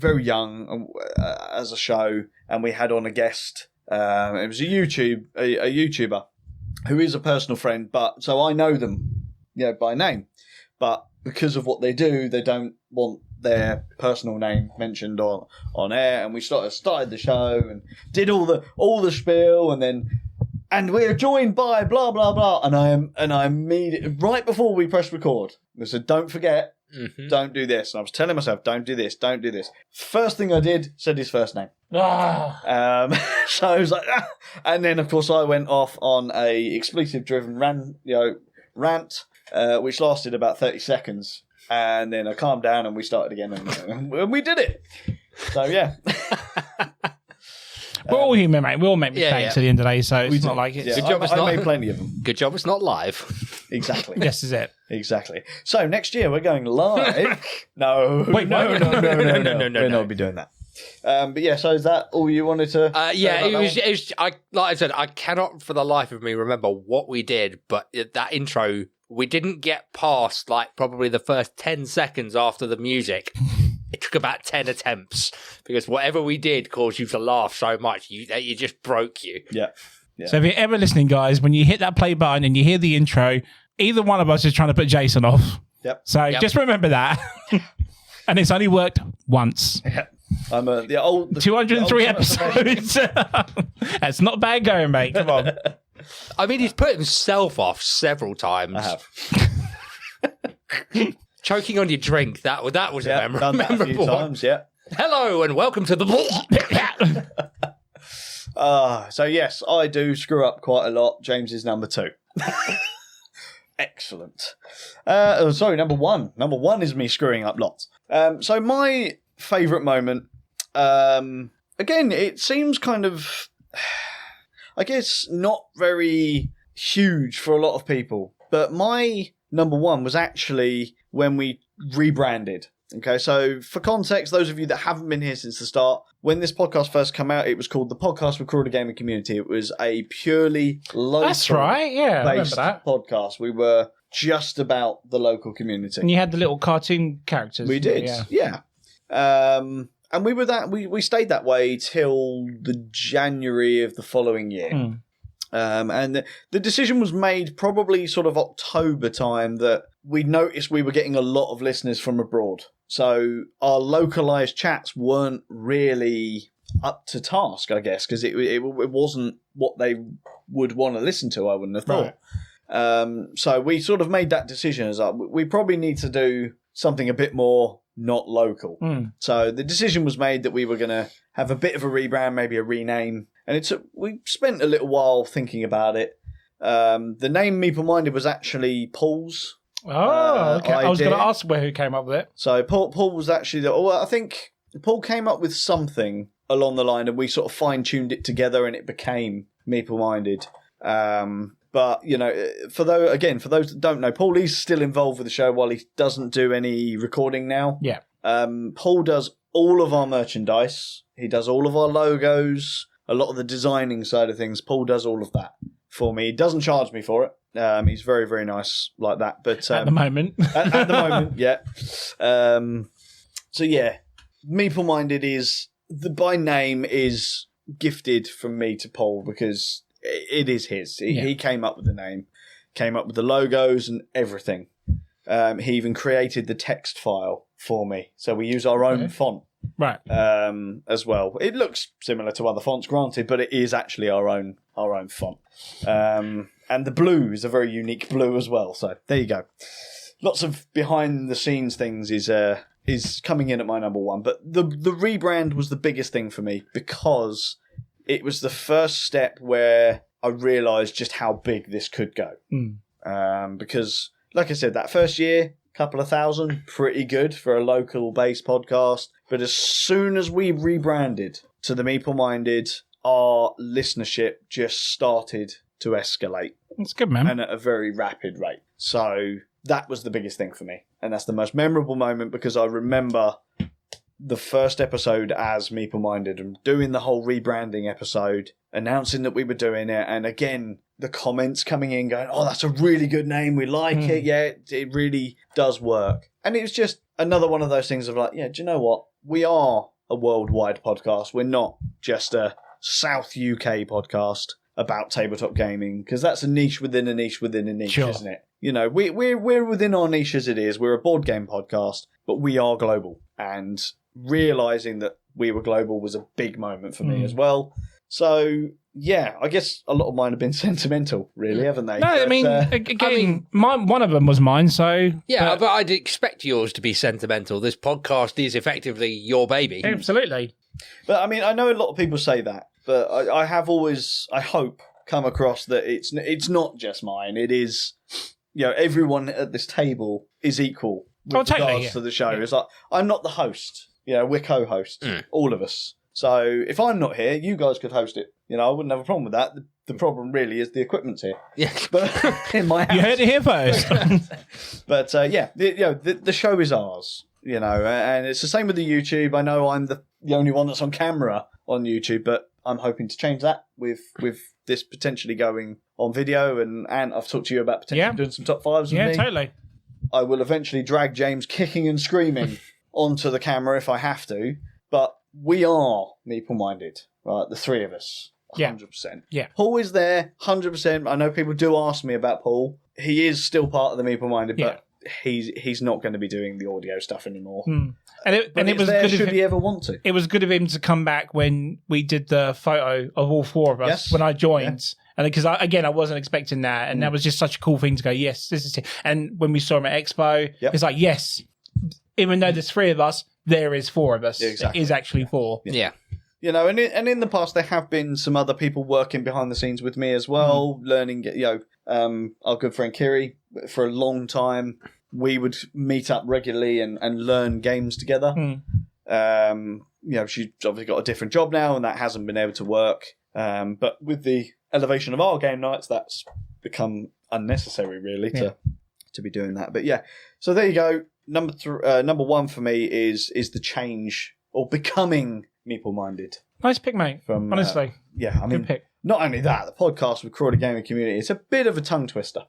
very young as a show, and we had on a guest. It was a YouTuber who is a personal friend, but so I know them, by name. But because of what they do, they don't want their personal name mentioned on air. And we started the show and did all the spiel, and we're joined by blah blah blah. And I immediately, right before we pressed record, I said, "Don't forget, don't do this." And I was telling myself, "Don't do this, don't do this." First thing I did, said his first name. So I was like, and then of course I went off on a expletive-driven rant, which lasted about 30 seconds, and then I calmed down and we started again, and we did it. So yeah. We're all human, mate. We all make mistakes at the end of the day, so it's not like it's... Yeah, Good job I made plenty of them. Good job it's not live. Exactly. This is it. Exactly. So next year we're going live. No. Wait, no. We'll not be doing that. But yeah, so is that all you wanted to say about it was like I said, I cannot for the life of me remember what we did, but that intro, we didn't get past like probably the first 10 seconds after the music. It took about 10 attempts because whatever we did caused you to laugh so much it just broke you. Yeah. So if you're ever listening, guys, when you hit that play button and you hear the intro, either one of us is trying to put Jason off. Yep. So just remember that. And it's only worked once. Yeah. I'm the old 203 episodes. That's not bad going, mate. Come on. I mean, he's put himself off several times. I have. Choking on your drink, that was Done that a few times, yeah. Hello and welcome to the... So yes, I do screw up quite a lot. James is number 2. Excellent. Number 1. Number 1 is me screwing up lots. So my favourite moment, again, it seems kind of, I guess, not very huge for a lot of people, but my number 1 was actually when we rebranded. Okay, so for context, those of you that haven't been here since the start, when this podcast first came out, it was called the Podcast Recorder Gaming Community. It was a purely local That's right, yeah, I remember that. podcast. We were just about the local community. And you had the little cartoon characters. We did, yeah. And we were we stayed that way till the January of the following year. And the decision was made probably sort of October time that we noticed we were getting a lot of listeners from abroad. So our localized chats weren't really up to task, I guess, because it wasn't what they would want to listen to, I wouldn't have thought. Right. So we sort of made that decision as we probably need to do something a bit more not local. So the decision was made that we were going to have a bit of a rebrand, maybe a rename. And we spent a little while thinking about it. The name Meeple Minded was actually Paul's. Oh, okay. I was going to ask who came up with it. So Paul was actually I think Paul came up with something along the line, and we sort of fine-tuned it together, and it became Meeple Minded. But, for those that don't know, Paul is still involved with the show while he doesn't do any recording now. Yeah. Paul does all of our merchandise. He does all of our logos, a lot of the designing side of things. Paul does all of that for me. He doesn't charge me for it. He's very, very nice like that. But at the moment. at the moment, yeah. So, yeah, Meeple Minded by name is gifted from me to Paul because it is his. He came up with the name, came up with the logos and everything. He even created the text file for me. So we use our own font. Right. As well. It looks similar to other fonts, granted, but it is actually our own font. And the blue is a very unique blue as well. So there you go. Lots of behind the scenes things is coming in at my number 1. But the rebrand was the biggest thing for me because it was the first step where I realised just how big this could go. Because, like I said, that first year, couple of thousand, pretty good for a local-based podcast. But as soon as we rebranded to the Meeple Minded, our listenership just started to escalate. That's good, man. And at a very rapid rate. So that was the biggest thing for me. And that's the most memorable moment because I remember the first episode as Meeple Minded and doing the whole rebranding episode, announcing that we were doing it. And again, the comments coming in going, oh, that's a really good name. We like it. Yeah, it really does work. And it was just another one of those things of like, yeah, do you know what? we are a worldwide podcast. We're not just a South UK podcast about tabletop gaming, because that's a niche within a niche within a niche, Sure. isn't it? You know, we're within our niche as it is. We're a board game podcast, but we are global. And realising that we were global was a big moment for me as well. So, yeah, I guess a lot of mine have been sentimental, really, haven't they? No, I mean, one of them was mine, so... Yeah, but I'd expect yours to be sentimental. This podcast is effectively your baby. Absolutely. But, I mean, I know a lot of people say that, but I have always, I hope, come across that it's not just mine. It is, you know, everyone at this table is equal with regards to the show. It's like, I'm not the host. You know, we're co-hosts, all of us. So if I'm not here, you guys could host it. You know, I wouldn't have a problem with that. The problem really is the equipment's here. Yeah, but in my house. You heard it here first. But yeah, the show is ours. You know, and it's the same with the YouTube. I know I'm the only one that's on camera on YouTube, but I'm hoping to change that with this potentially going on video. And I've talked to you about potentially doing some top fives with me. Yeah, totally. I will eventually drag James kicking and screaming onto the camera if I have to. But we are Meeple Minded, right? The three of us, 100%. Yeah. Paul is there, 100%. I know people do ask me about Paul. He is still part of the Meeple Minded, but he's not going to be doing the audio stuff anymore. And it was there good should he ever want to. It was good of him to come back when we did the photo of all four of us when I joined. Yeah. And because I wasn't expecting that, and that was just such a cool thing to go, yes, this is it. And when we saw him at Expo, it's like, yes, even though there's three of us, there is four of us. Exactly. It is actually four. Yeah. You know, and in the past, there have been some other people working behind the scenes with me as well, learning, you know, our good friend Kiri, for a long time, we would meet up regularly and learn games together. You know, she's obviously got a different job now, and that hasn't been able to work. But with the elevation of our game nights, that's become unnecessary, really, to be doing that. But yeah, so there you go. Number one for me is the change or becoming Meeple Minded. Nice pick, mate. Honestly, I mean, good pick. Not only that, the podcast with Crawley Gaming Community, it's a bit of a tongue twister.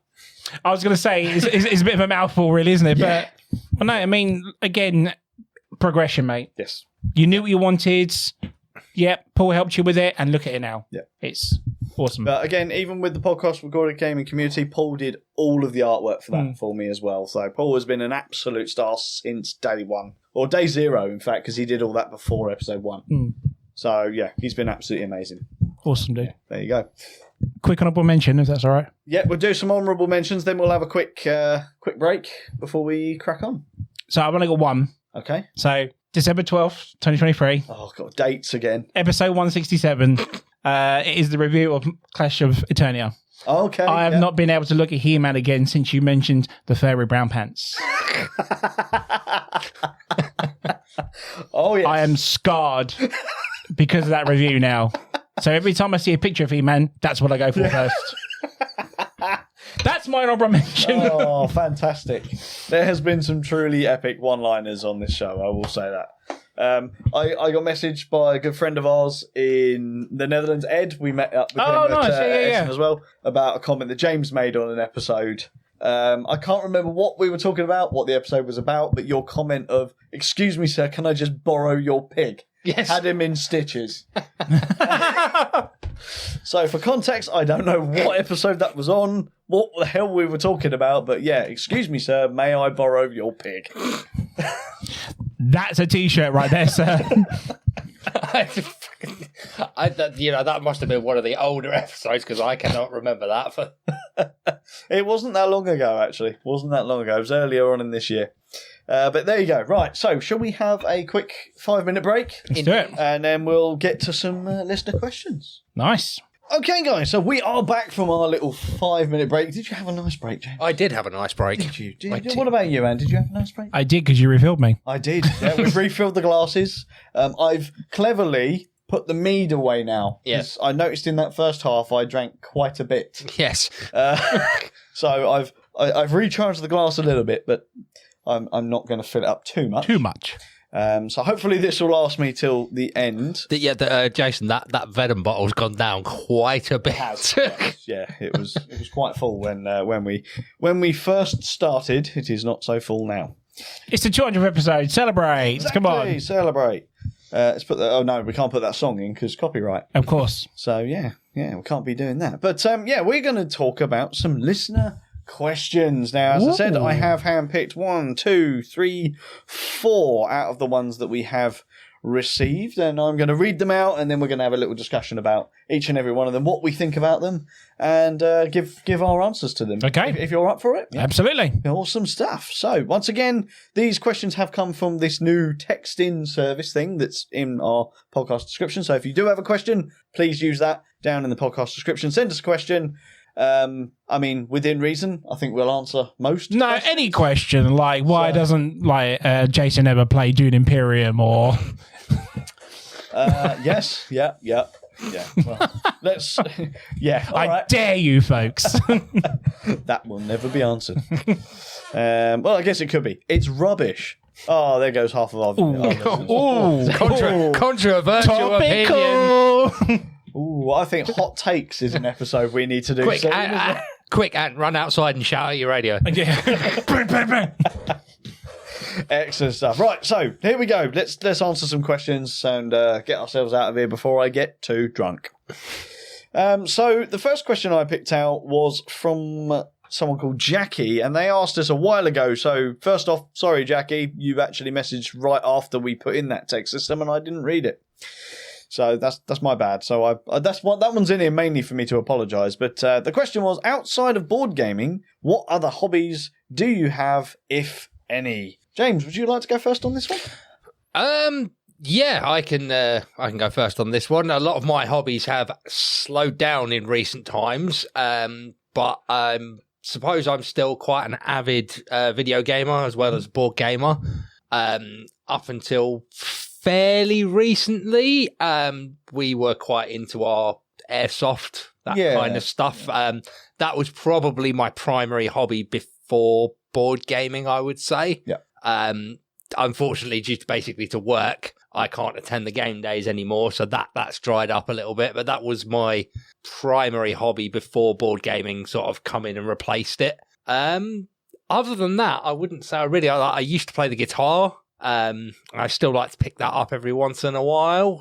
I was going to say it's a bit of a mouthful, really, isn't it? Yeah. But no, I mean, again, progression, mate. Yes, you knew what you wanted. Yep, Paul helped you with it, and look at it now. Yeah, it's awesome. But again, even with the podcast Recorded Gaming Community, Paul did all of the artwork for that for me as well. So Paul has been an absolute star since day one, or day zero, in fact, because he did all that before episode 1. So yeah, he's been absolutely amazing. Awesome, dude. Yeah, there you go. Quick honourable mention, if that's all right. Yeah, we'll do some honourable mentions, then we'll have a quick break before we crack on. So I've only got one. Okay. So December 12th, 2023. Oh, I've got dates again. Episode 167. It is the review of Clash of Eternia. Okay. I have not been able to look at He-Man again since you mentioned the fairy brown pants. Oh, yes. I am scarred because of that review now. So every time I see a picture of He-Man, that's what I go for first. That's my honourable mention. Oh, fantastic. There has been some truly epic one-liners on this show, I will say that. I got messaged by a good friend of ours in the Netherlands, Ed. We met up with him at Essen as well, about a comment that James made on an episode. I can't remember what we were talking about, what the episode was about, but your comment of, "Excuse me, sir, can I just borrow your pig?" Yes. Had him in stitches. So for context, I don't know what episode that was on, what the hell we were talking about, but yeah, "Excuse me, sir, may I borrow your pig?" That's a t-shirt right there, sir. That must have been one of the older episodes because I cannot remember that. It wasn't that long ago, actually. It wasn't that long ago. It was earlier on in this year. But there you go. Right, so shall we have a quick 5-minute break? Let's do it. And then we'll get to some listener questions. Nice. Okay, guys, so we are back from our little 5-minute break. Did you have a nice break, James? I did have a nice break. Did you? What about you, Anne? Did you have a nice break? I did, because you refilled me. I did. Yeah, we've refilled the glasses. I've cleverly put the mead away now. Yes. I noticed in that first half I drank quite a bit. Yes. So I've recharged the glass a little bit, but I'm not going to fill it up too much. So hopefully this will last me till the end. Jason, that venom bottle's gone down quite a bit. Yeah, it was quite full when we first started. It is not so full now. It's the 200th episode. Celebrate. Exactly, Come on. Celebrate. Let's put that. Oh, no, we can't put that song in because copyright. Of course. So, yeah, we can't be doing that. But, we're going to talk about some listener questions. Now, as I said, I have handpicked 1, 2, 3, 4 out of the ones that we have received, and I'm going to read them out, and then we're going to have a little discussion about each and every one of them, what we think about them, and give our answers to them. Okay. If you're up for it. Yeah. Absolutely. Awesome stuff. So, once again, these questions have come from this new text-in service thing that's in our podcast description. So, if you do have a question, please use that down in the podcast description. Send us a question. Within reason, I think we'll answer most. No, questions. any question, like why doesn't Jason ever play Dune Imperium or... Yes. Yeah. Well, let's. Yeah. All I right. dare you, folks. That will never be answered. Well, I guess it could be. It's rubbish. Oh, there goes half of our. Controversial opinion. Topical. Ooh, I think hot takes is an episode we need to do. Quick, Ant, run outside and shout at your radio. Yeah. Excellent stuff. Right, so here we go. Let's answer some questions and get ourselves out of here before I get too drunk. So the first question I picked out was from someone called Jackie, and they asked us a while ago. So first off, sorry, Jackie, you've actually messaged right after we put in that text system, and I didn't read it. So that's my bad. So that one's in here mainly for me to apologise. But the question was, outside of board gaming, what other hobbies do you have, if any? James, would you like to go first on this one? Yeah, I can go first on this one. A lot of my hobbies have slowed down in recent times, but suppose I'm still quite an avid video gamer as well as board gamer. Up until fairly recently, we were quite into our airsoft, that kind of stuff. That was probably my primary hobby before board gaming, I would say. Yeah. Unfortunately, due to work, I can't attend the game days anymore, so that's dried up a little bit. But that was my primary hobby before board gaming sort of come in and replaced it. Other than that, I wouldn't say I used to play the guitar. I still like to pick that up every once in a while.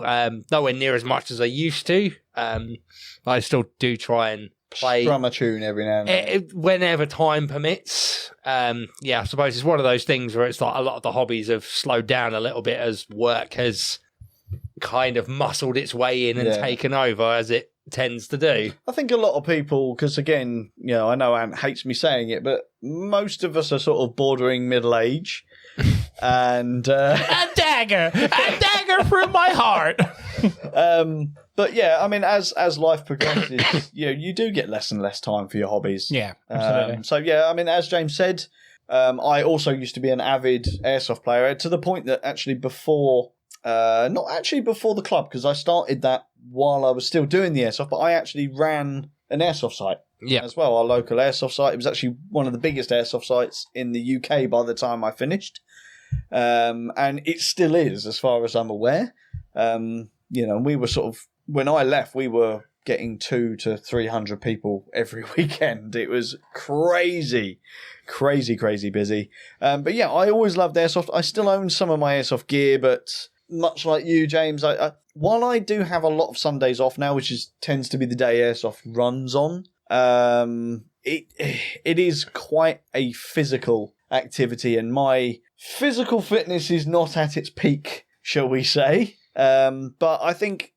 Nowhere near as much as I used to. I still do try and strum a tune every now and then. Whenever time permits. I suppose it's one of those things where it's like a lot of the hobbies have slowed down a little bit as work has kind of muscled its way in and taken over, as it tends to do. I think a lot of people, because again, I know Ant hates me saying it, but most of us are sort of bordering middle age. And a dagger through my heart. But yeah, as life progresses, you do get less and less time for your hobbies. Yeah, absolutely. So yeah, as James said, I also used to be an avid airsoft player, to the point that actually not actually before the club, because I started that while I was still doing the airsoft, but I actually ran an airsoft site. Yeah. As well, our local airsoft site. It was actually one of the biggest airsoft sites in the UK by the time I finished. And it still is, as far as I'm aware. We were sort of, when I left, we were getting 200 to 300 people every weekend. It was crazy busy. But yeah, I always loved airsoft. I still own some of my airsoft gear, but much like you, James, while I do have a lot of Sundays off now, which tends to be the day airsoft runs on, it is quite a physical activity, and my physical fitness is not at its peak, shall we say. But I think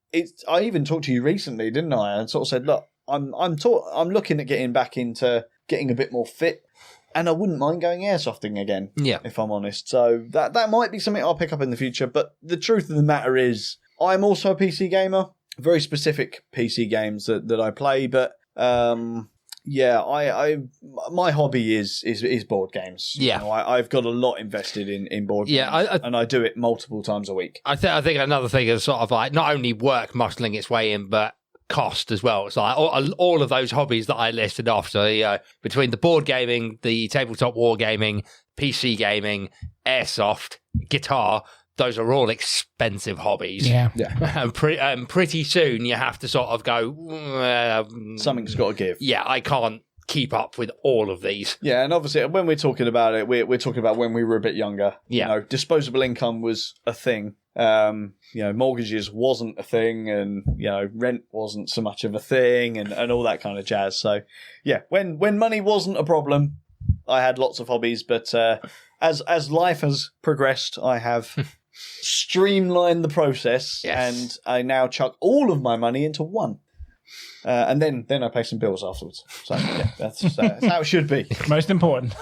I even talked to you recently, didn't I? And sort of said, look, I'm looking at getting back into getting a bit more fit, and I wouldn't mind going airsofting again. Yeah, if I'm honest. So that might be something I'll pick up in the future. But the truth of the matter is, I'm also a PC gamer. Very specific PC games that I play, but my hobby is board games. Yeah, I've got a lot invested in board games, and I do it multiple times a week. I think another thing is sort of like not only work muscling its way in, but cost as well. It's like all of those hobbies that I listed off. So between the board gaming, the tabletop wargaming, PC gaming, airsoft, guitar, those are all expensive hobbies. Yeah. And pretty soon you have to sort of go, something's got to give. Yeah, I can't keep up with all of these. Yeah, and obviously when we're talking about it, we're talking about when we were a bit younger. Yeah. You know, disposable income was a thing. Mortgages wasn't a thing, and rent wasn't so much of a thing, and all that kind of jazz. So yeah, when money wasn't a problem, I had lots of hobbies, but as life has progressed, I have streamlined the process, and I now chuck all of my money into one. And then I pay some bills afterwards. So yeah, that's how it should be. Most important.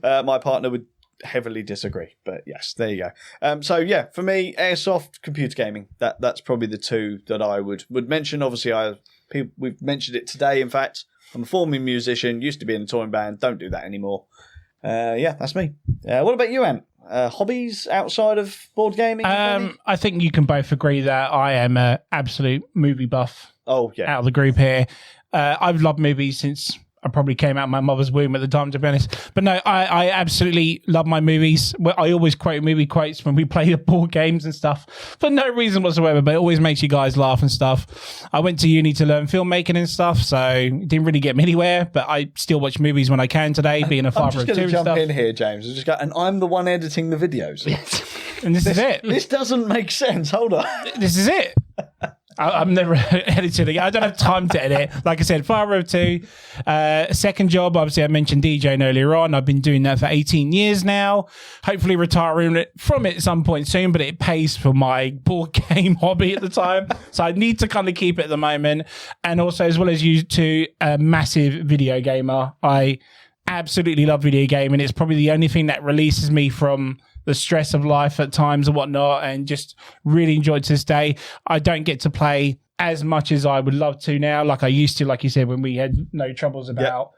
My partner would heavily disagree, but yes, there you go. So yeah, for me, airsoft, computer gaming. That's probably the two that I would mention. Obviously, we've mentioned it today. In fact, I'm a former musician. Used to be in a touring band. Don't do that anymore. Yeah, that's me. What about you, Ant? Hobbies outside of board gaming? I think you can both agree that I am an absolute movie buff. Oh, yeah. Out of the group here. I've loved movies since I probably came out of my mother's womb at the time, to be honest. But no, I absolutely love my movies. I always quote movie quotes when we play the board games and stuff for no reason whatsoever, but it always makes you guys laugh and stuff. I went to uni to learn filmmaking and stuff, so it didn't really get me anywhere, but I still watch movies when I can today, being a father of two and stuff. I'm just going to jump in here, James, and just go, and I'm the one editing the videos. And this is it. This doesn't make sense. Hold on. This is it. I'm never editing. I don't have time to edit. Like I said, father of two. Second job, obviously, I mentioned DJing earlier on. I've been doing that for 18 years now. Hopefully retiring from it at some point soon, but it pays for my board game hobby at the time. So I need to kind of keep it at the moment. And also, as well as you two, a massive video gamer. I absolutely love video gaming. It's probably the only thing that releases me from the stress of life at times and whatnot, and just really enjoy it to this day. I don't get to play as much as I would love to now, like I used to, like you said, when we had no troubles about,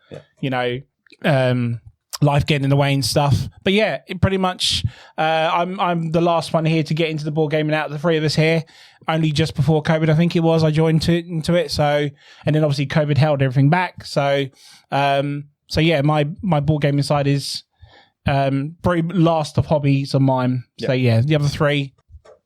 life getting in the way and stuff. But yeah, it pretty much, I'm the last one here to get into the board gaming out of the three of us here. Only just before COVID, I think it was, I joined into it. So, and then obviously COVID held everything back. So yeah, my board gaming side is very last of hobbies of mine. So yeah, the other three,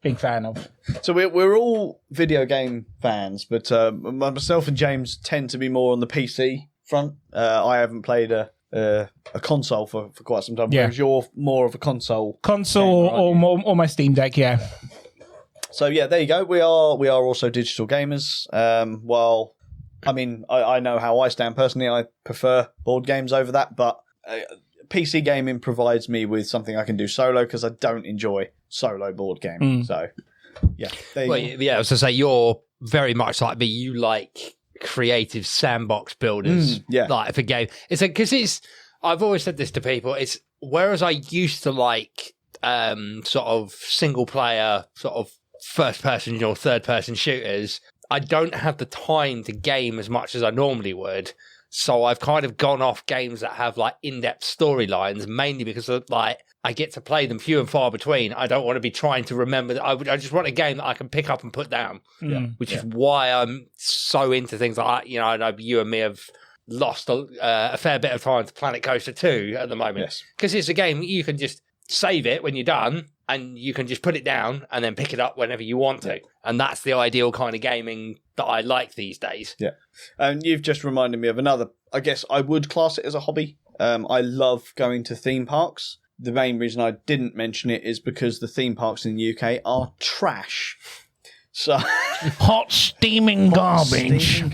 big fan of. So we're all video game fans, but myself and James tend to be more on the PC front. I haven't played a console for quite some time, whereas you're more of a console gamer, or my Steam Deck. Yeah. So yeah, there you go. We are also digital gamers. While I mean, I know how I stand personally. I prefer board games over that, but PC gaming provides me with something I can do solo, because I don't enjoy solo board gaming. So, yeah. I was to say, you're very much like me. You like creative sandbox builders, like for game. I've always said this to people. It's whereas I used to like sort of single player, sort of first person or third person shooters. I don't have the time to game as much as I normally would. So I've kind of gone off games that have like in-depth storylines, mainly because of, like, I get to play them few and far between. I don't want to be trying to remember that. I just want a game that I can pick up and put down, which is why I'm so into things like that. I know you and me have lost a fair bit of time to Planet Coaster 2 at the moment, because it's a game you can just save it when you're done, and you can just put it down and then pick it up whenever you want to. And that's the ideal kind of gaming that I like these days. Yeah. And you've just reminded me of another, I guess I would class it as a hobby. I love going to theme parks. The main reason I didn't mention it is because the theme parks in the UK are trash. So hot steaming garbage.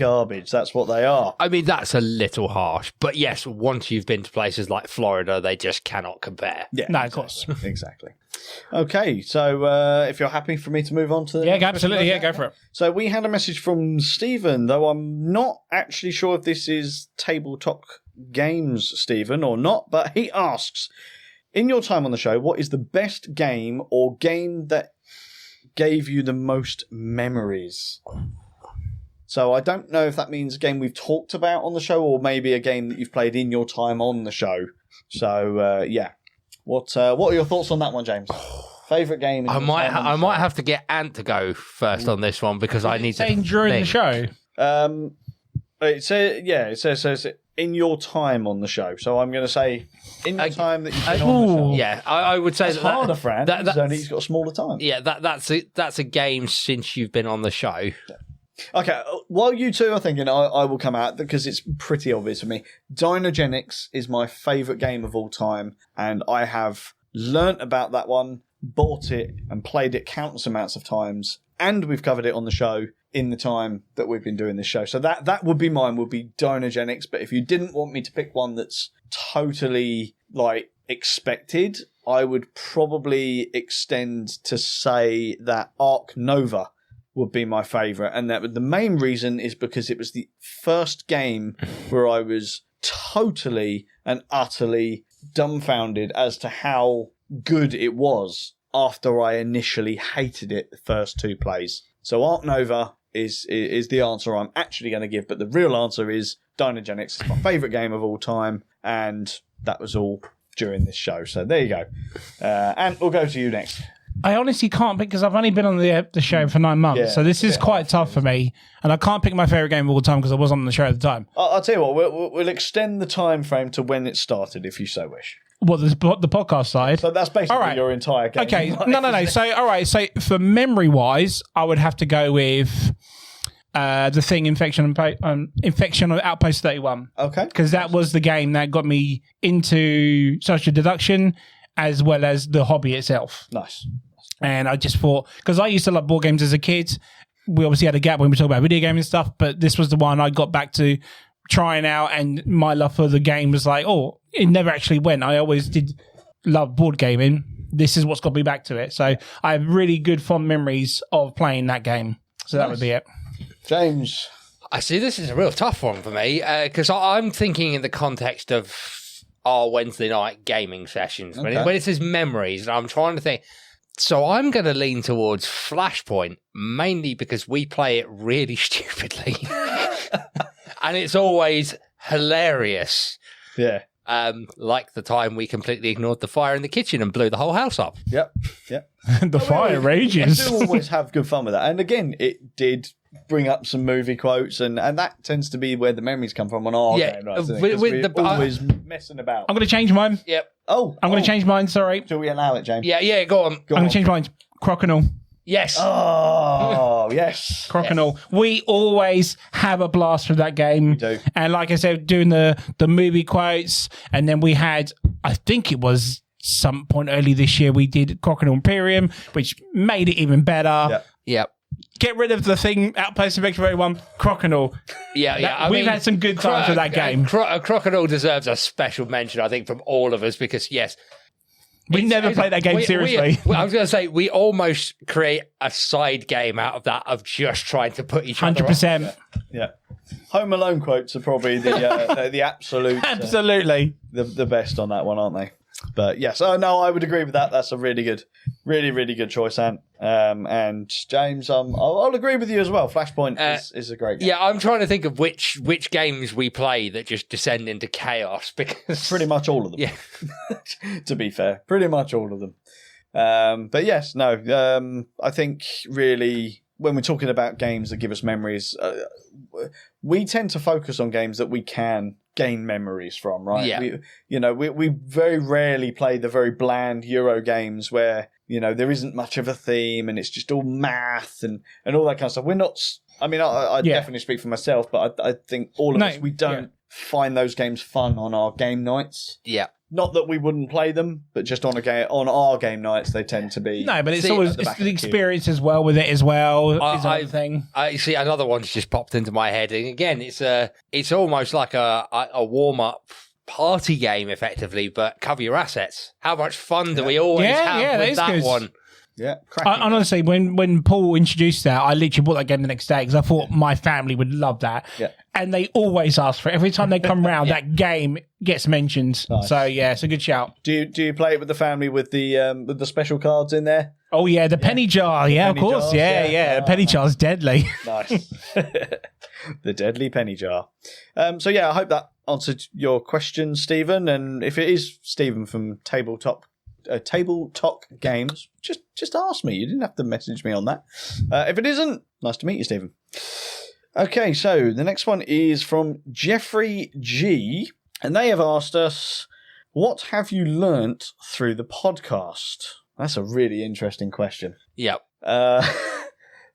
That's what they are. I mean, that's a little harsh, but yes, once you've been to places like Florida, they just cannot compare. Yeah, no, of course, exactly. Okay, so if you're happy for me to move on to the absolutely, go for it. So we had a message from Stephen, though I'm not actually sure if this is tabletop games, Stephen, or not, but he asks, in your time on the show, what is the best game or game that gave you the most memories? So I don't know if that means a game we've talked about on the show, or maybe a game that you've played in your time on the show. So what are your thoughts on that one, James? Favourite game? I might have to get Ant to go first on this one, because I need to during the show. It says in your time on the show. So I'm going to say in your time that you've been on the show. Yeah, I would say that's harder, Fran. He's got a smaller time. Yeah, that's a game since you've been on the show. Okay, while you two are thinking, I will come out because it's pretty obvious for me. Dynogenics is my favourite game of all time, and I have learnt about that one, bought it, and played it countless amounts of times, and we've covered it on the show in the time that we've been doing this show. So that would be mine, would be Dynogenics. But if you didn't want me to pick one that's totally, like, expected, I would probably extend to say that Ark Nova would be my favourite. And that the main reason is because it was the first game where I was totally and utterly dumbfounded as to how good it was after I initially hated it the first 2 plays. So Ark Nova is the answer I'm actually going to give, but the real answer is Dynogenics. It's my favourite game of all time, and that was all during this show. So there you go. And we'll go to you next. I honestly can't because I've only been on the show for 9 months, so this is quite tough for me, and I can't pick my favourite game of all time because I wasn't on the show at the time. I'll tell you what, we'll extend the time frame to when it started, if you so wish. What, the podcast side? So that's basically your entire game. Okay, no. So, all right, so for memory-wise, I would have to go with the thing, Infection on Outpost 31. Okay. Because that was the game that got me into social deduction as well as the hobby itself. Nice. And I just thought, because I used to love board games as a kid, we obviously had a gap when we talk about video games and stuff, but this was the one I got back to trying out, and my love for the game was like, oh, it never actually went. I always did love board gaming. This is what's got me back to it. So I have really good fond memories of playing that game. So that would be it. James. I see this is a real tough one for me because I'm thinking in the context of our Wednesday night gaming sessions. Okay. When it says memories, and I'm trying to think. So I'm going to lean towards Flashpoint, mainly because we play it really stupidly. And it's always hilarious. Yeah. Like the time we completely ignored the fire in the kitchen and blew the whole house up. Yep. The fire rages. I do always have good fun with that. And again, it did bring up some movie quotes, and that tends to be where the memories come from on our game. Right, we're always messing about. I'm going to change mine. Yep. I'm going to change mine, sorry. Shall we allow it, James? Yeah, go on. I'm going to change mine. Crokinole. Yes. Oh, yes. Crokinole. Yes. We always have a blast with that game. We do. And like I said, doing the movie quotes, and then we had, I think it was some point early this year, we did Crokinole Imperium, which made it even better. Yep. Get rid of the thing, Outpost of Victory 1, Crokinole. Yeah. We've had some good times with that game. Crokinole deserves a special mention, I think, from all of us, because, yes, we never played that game seriously. I was going to say, we almost create a side game out of that, of just trying to put each other 100%. off. Yeah. Home Alone quotes are probably the absolute... Absolutely. The best on that one, aren't they? But yes, no, I would agree with that. That's a really good choice, Ant. And James, I'll agree with you as well. Flashpoint is a great game. Yeah, I'm trying to think of which games we play that just descend into chaos, because pretty much all of them. Yeah, to be fair, pretty much all of them. But yes, no, I think really when we're talking about games that give us memories, we tend to focus on games that we can gain memories from, right? Yeah. We very rarely play the very bland Euro games where, there isn't much of a theme and it's just all math and all that kind of stuff. We're not, I definitely speak for myself, but I think all of us, we don't find those games fun on our game nights. Yeah. Not that we wouldn't play them, but just on our game nights, they tend to be. No, but it's the experience as well with it as well. I see another one's just popped into my head, and again, it's almost like a warm up party game, effectively, but cover your assets. How much fun do we always have with that good. one? Yeah, honestly, when Paul introduced that, I literally bought that game the next day because I thought my family would love that. Yeah. And they always ask for it. Every time they come round, that game gets mentioned. Nice. So, yeah, it's a good shout. Do you play it with the family with the special cards in there? Oh, yeah, the penny jar. Yeah, of course. Jars, yeah. The penny jar's deadly. Nice. The deadly penny jar. So, yeah, I hope that answered your question, Stephen. And if it is Stephen from Table Talk Games, just ask me. You didn't have to message me on that. If it isn't, nice to meet you, Stephen. Okay, so the next one is from Jeffrey G, and they have asked us, what have you learnt through the podcast? That's a really interesting question. Yep.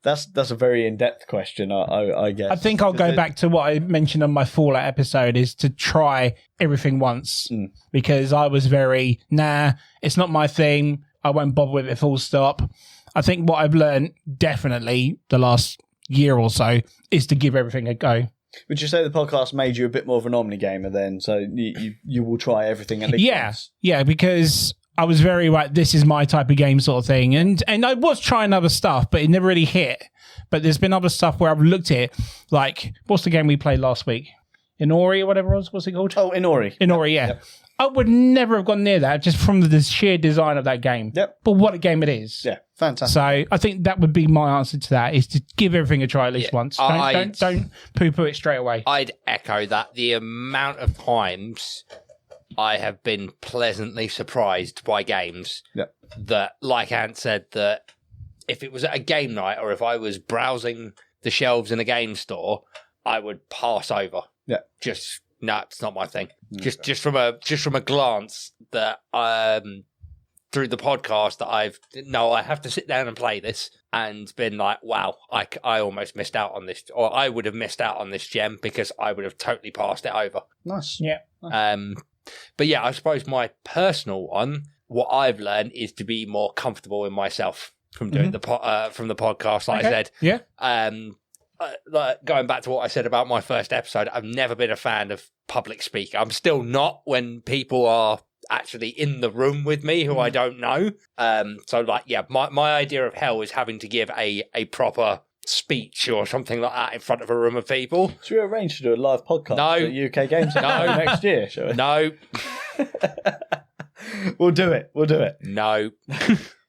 That's a very in-depth question, I guess. I think I'll go back to what I mentioned on my Fallout episode, is to try everything once, because I was very, it's not my thing. I won't bother with it full stop. I think what I've learned definitely the last year or so is to give everything a go. Would you say the podcast made you a bit more of an omni-gamer then? So you will try everything at least once? Yeah, because I was very this is my type of game sort of thing. And I was trying other stuff, but it never really hit. But there's been other stuff where I've looked at it, like, what's the game we played last week? Inori or whatever it was? What's it called? Oh, Inori. Inori, yeah. Yep. I would never have gone near that just from the sheer design of that game. Yep. But what a game it is. Yeah, fantastic. So I think that would be my answer to that, is to give everything a try at least once. Don't poo-poo it straight away. I'd echo that. The amount of times I have been pleasantly surprised by games that, like Ant said, that if it was at a game night or if I was browsing the shelves in a game store, I would pass over. Yeah. No, it's not my thing. Just from a glance that through the podcast that I have to sit down and play this, and been like, wow, I almost missed out on this, or I would have missed out on this gem because I would have totally passed it over. Nice. Yeah. But yeah, I suppose my personal one, what I've learned is to be more comfortable in myself from doing from the podcast, like I said. Yeah. Like going back to what I said about my first episode, I've never been a fan of public speaking. I'm still not when people are actually in the room with me who I don't know. So like, yeah, my idea of hell is having to give a proper speech or something like that in front of a room of people. Should we arrange to do a live podcast at UK Games next year, shall we? No. We'll do it. No.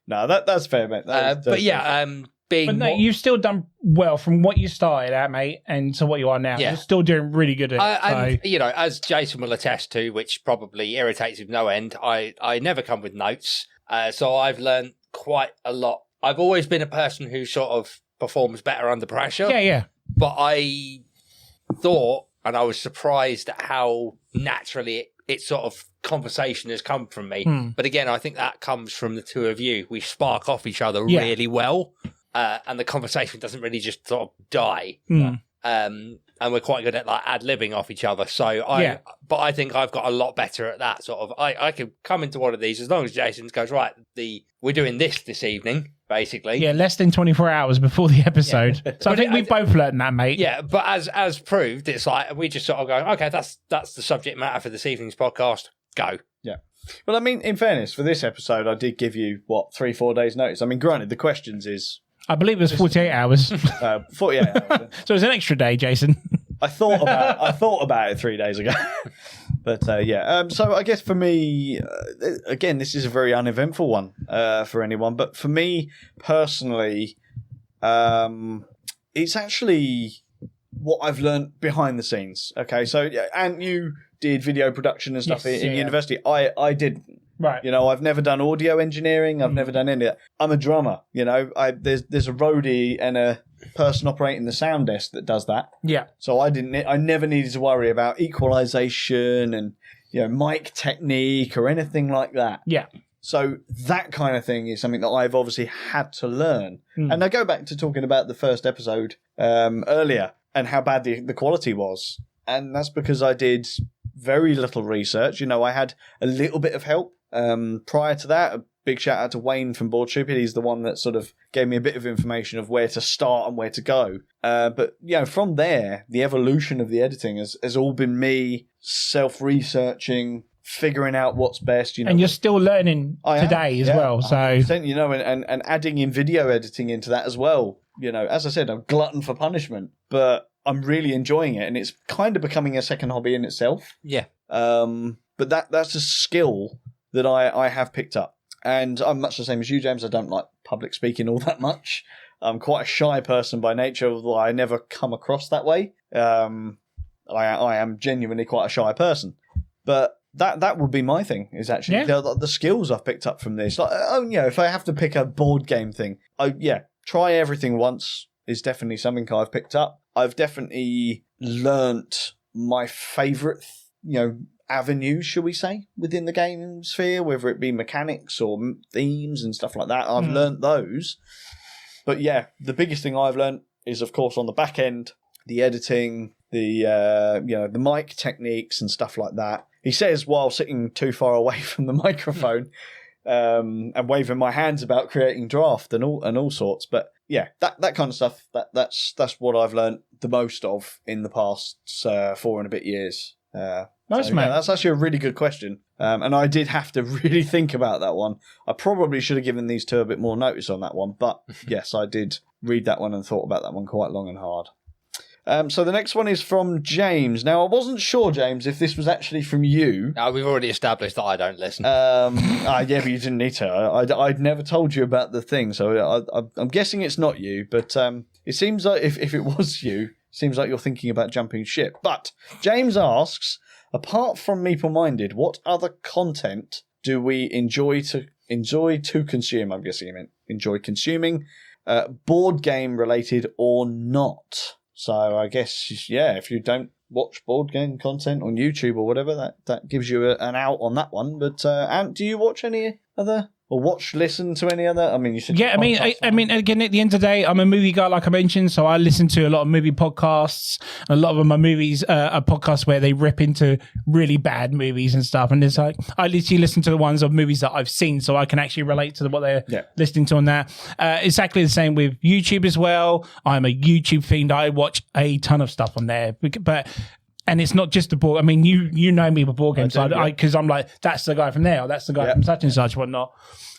No, that's fair, mate. But yeah, you've still done well from what you started at, mate, and to what you are now. Yeah. You're still doing really good at it. And, you know, as Jason will attest to, which probably irritates him no end, I never come with notes. So I've learned quite a lot. I've always been a person who sort of performs better under pressure. Yeah. But I thought, and I was surprised at how naturally it sort of conversation has come from me. But again, I think that comes from the two of you. We spark off each other really well. And the conversation doesn't really just sort of die. And we're quite good at like ad-libbing off each other. So but I think I've got a lot better at that sort of. I could come into one of these as long as Jason goes, right, we're doing this evening, basically. Yeah, less than 24 hours before the episode. Yeah. So I think we both learned that, mate. Yeah, but as proved, it's like we just sort of go, okay, that's the subject matter for this evening's podcast. Go. Yeah. Well, I mean, in fairness, for this episode, I did give you, 3-4 days notice. I mean, granted, the questions is... I believe it was 48 hours. 48 hours. So it's an extra day, Jason. I thought about it 3 days ago. But so I guess for me, again, this is a very uneventful one for anyone. But for me personally, it's actually what I've learned behind the scenes. Okay, so and you did video production and stuff in university. I didn't. Right. You know, I've never done audio engineering. I've never done any of that. I'm a drummer. You know, there's a roadie and a person operating the sound desk that does that. Yeah. So I never needed to worry about equalization and, you know, mic technique or anything like that. Yeah. So that kind of thing is something that I've obviously had to learn. And I go back to talking about the first episode earlier and how bad the quality was. And that's because I did very little research. You know, I had a little bit of help. Prior to that, a big shout out to Wayne from Board Stupid. He's the one that sort of gave me a bit of information of where to start and where to go. But, you know, from there, the evolution of the editing has all been me self-researching, figuring out what's best. You know, and you're still learning today as well. So, you know, and adding in video editing into that as well. You know, as I said, I'm glutton for punishment, but I'm really enjoying it, and it's kind of becoming a second hobby in itself. Yeah. But that's a skill that I have picked up. And I'm much the same as you, James. I don't like public speaking all that much. I'm quite a shy person by nature, although I never come across that way. I am genuinely quite a shy person. But that would be my thing, is actually the skills I've picked up from this. Like, you know, if I have to pick a board game thing, try everything once is definitely something I've picked up. I've definitely learnt my favourite, avenues, shall we say, within the game sphere, whether it be mechanics or themes and stuff like that. I've learnt those. But yeah, the biggest thing I've learned is, of course, on the back end, the editing, the the mic techniques and stuff like that. He says while sitting too far away from the microphone and waving my hands about creating draft and all sorts. But yeah, that kind of stuff. That's what I've learned the most of in the past 4 and a bit years. Nice, mate. Yeah, that's actually a really good question. And I did have to really think about that one. I probably should have given these two a bit more notice on that one. But yes, I did read that one and thought about that one quite long and hard. So the next one is from James. Now, I wasn't sure, James, if this was actually from you. We've already established that I don't listen. Yeah, but you didn't need to. I'd never told you about the thing, so I'm guessing it's not you. But it seems like if it was you, seems like you're thinking about jumping ship. But James asks, apart from Meeple Minded, what other content do we enjoy to consume? I'm guessing you meant enjoy consuming, board game related or not. So I guess, yeah, if you don't watch board game content on YouTube or whatever, that gives you an out on that one. But Ant, do you watch any other, or listen to any other? I mean, you said yeah. I mean, again, at the end of the day, I'm a movie guy, like I mentioned, so I listen to a lot of movie podcasts. A lot of them are movies, are podcasts where they rip into really bad movies and stuff. And it's like I literally listen to the ones of movies that I've seen, so I can actually relate to what they're listening to on that. Exactly the same with YouTube as well. I'm a YouTube fiend. I watch a ton of stuff on there, but. And it's not just the board. I mean, you know me with board games, because I'm like, that's the guy from there, or that's the guy from such and such, whatnot.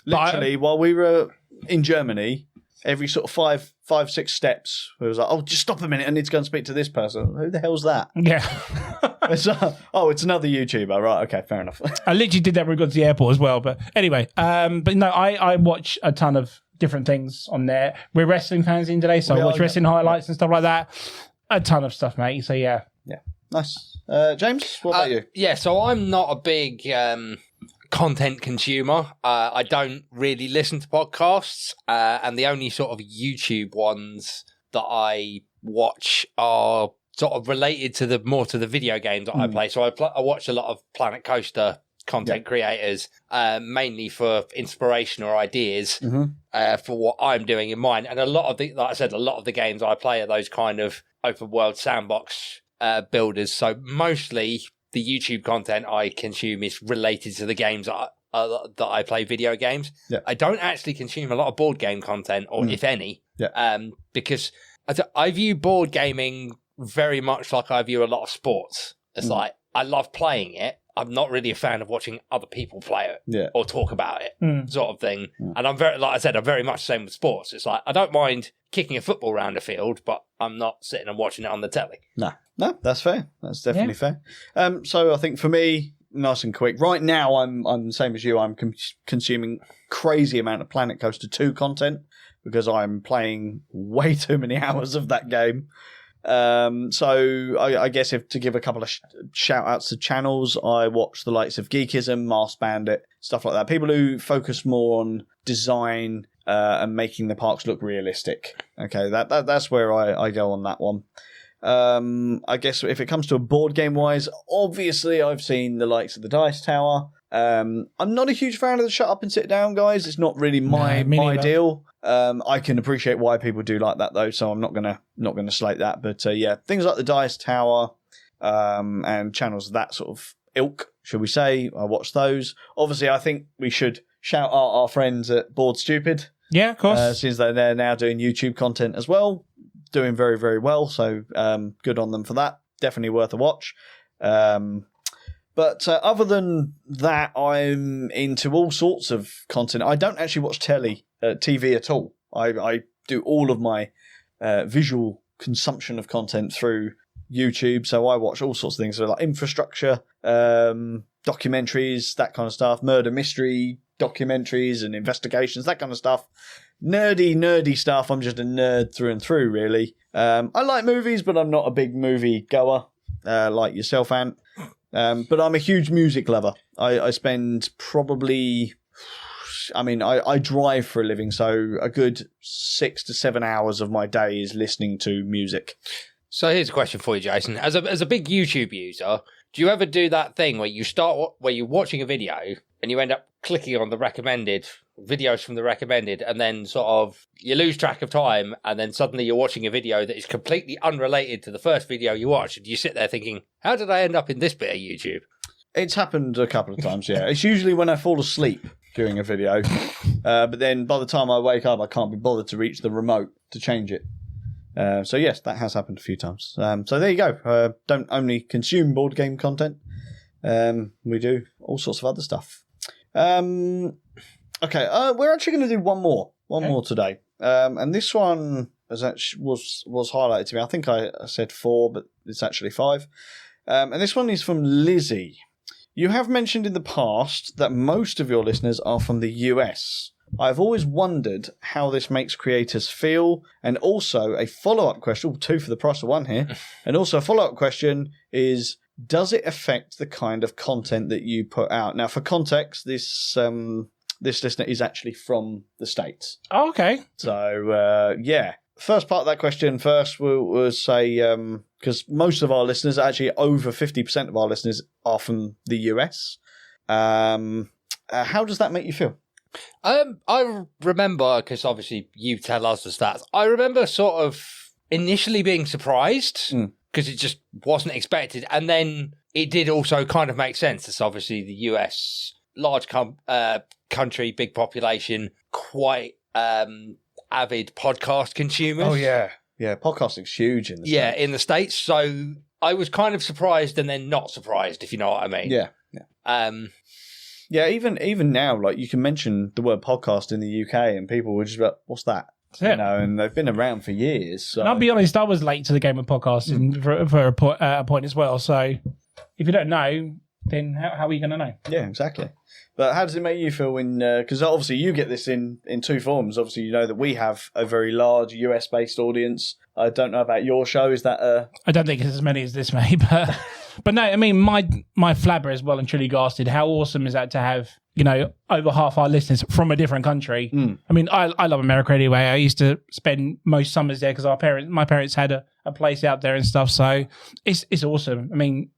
Literally, while we were in Germany, every sort of 5-6 steps, it was like, oh, just stop a minute, I need to go and speak to this person. Who the hell's that? Yeah. It's another YouTuber, right? Okay, fair enough. I literally did that when we got to the airport as well. But anyway, but no, I watch a ton of different things on there. We're wrestling fans in today, so I watch wrestling highlights and stuff like that. A ton of stuff, mate. So yeah. Yeah. Nice. James, what about you? Yeah, so I'm not a big content consumer. I don't really listen to podcasts, and the only sort of YouTube ones that I watch are sort of related to the video games that I play. So I watch a lot of Planet Coaster content creators, mainly for inspiration or ideas for what I'm doing in mine. And a lot of the games I play are those kind of open world sandbox builders. So mostly the YouTube content I consume is related to the games that I play video games. Yeah. I don't actually consume a lot of board game content, or if any, because I view board gaming very much like I view a lot of sports. It's like, I love playing it. I'm not really a fan of watching other people play it or talk about it, sort of thing. And I'm very much the same with sports. It's like, I don't mind kicking a football around the field, but I'm not sitting and watching it on the telly. No, that's fair. That's definitely fair. So I think for me, nice and quick. Right now, I'm the same as you. I'm consuming crazy amount of Planet Coaster 2 content because I'm playing way too many hours of that game. So I guess to give a couple of shout outs to channels, I watch the likes of Geekism, Mars Bandit, stuff like that. People who focus more on design and making the parks look realistic. Okay, that's where I go on that one. I guess if it comes to a board game wise, obviously I've seen the likes of the Dice Tower. I'm not a huge fan of the Shut Up and Sit Down guys. It's not really my deal. I can appreciate why people do like that though, so I'm not gonna slate that. But yeah, things like the Dice Tower and channels of that sort of ilk, should we say? I watch those. Obviously, I think we should shout out our friends at Board Stupid. Yeah, of course. Since they're now doing YouTube content as well, doing very, very well. So good on them for that. Definitely worth a watch. But other than that, I'm into all sorts of content. I don't actually watch TV at all. I do all of my visual consumption of content through YouTube. So I watch all sorts of things, so like infrastructure, documentaries, that kind of stuff, murder mystery documentaries and investigations, that kind of stuff. Nerdy stuff. I'm just a nerd through and through, really. I like movies, but I'm not a big movie goer like yourself, Ant. But I'm a huge music lover. I spend probably, I drive for a living, so a good 6 to 7 hours of my day is listening to music. So here's a question for you, Jason. As a big YouTube user, Do you ever do that thing where where you're watching a video and you end up clicking on the recommended videos from the recommended, and then sort of you lose track of time, and then suddenly you're watching a video that is completely unrelated to the first video you watched, and you sit there thinking, how did I end up in this bit of YouTube? It's happened a couple of times, yeah. It's usually when I fall asleep during a video, but then by the time I wake up, I can't be bothered to reach the remote to change it. So yes, that has happened a few times. So there you go. Don't only consume board game content. We do all sorts of other stuff. Okay, we're actually going to do one more today. And this one was highlighted to me. I think I said 4, but it's actually 5. And this one is from Lizzie. You have mentioned in the past that most of your listeners are from the US. I've always wondered how this makes creators feel, and also a follow-up question, 2 for the price of 1 here, and also a follow-up question is, does it affect the kind of content that you put out? Now, for context, this listener is actually from the States. Oh, okay. So, yeah. First part of that question first, we'll say, because most of our listeners, actually over 50% of our listeners are from the US. How does that make you feel? I remember, because obviously you tell us the stats, I remember sort of initially being surprised because it just wasn't expected. And then it did also kind of make sense. It's obviously the US, large country, big population, quite avid podcast consumers. Oh, yeah. Yeah, podcasting's huge in the States. Yeah, in the States. So I was kind of surprised and then not surprised, if you know what I mean. Yeah. Yeah, even now, like, you can mention the word podcast in the UK and people will just be like, what's that? Yeah. You know, and they've been around for years. So. And I'll be honest, I was late to the game of podcasting for a point as well. So if you don't know, then how are you going to know? Yeah, exactly. But how does it make you feel when, because obviously you get this in 2 forms. Obviously, you know that we have a very large US-based audience. I don't know about your show. Is that I don't think it's as many as this may, but no, I mean, my flabber is well and truly gasted. How awesome is that to have, you know, over half our listeners from a different country? I mean, I love America anyway. I used to spend most summers there because my parents had a place out there and stuff. So it's awesome. I mean,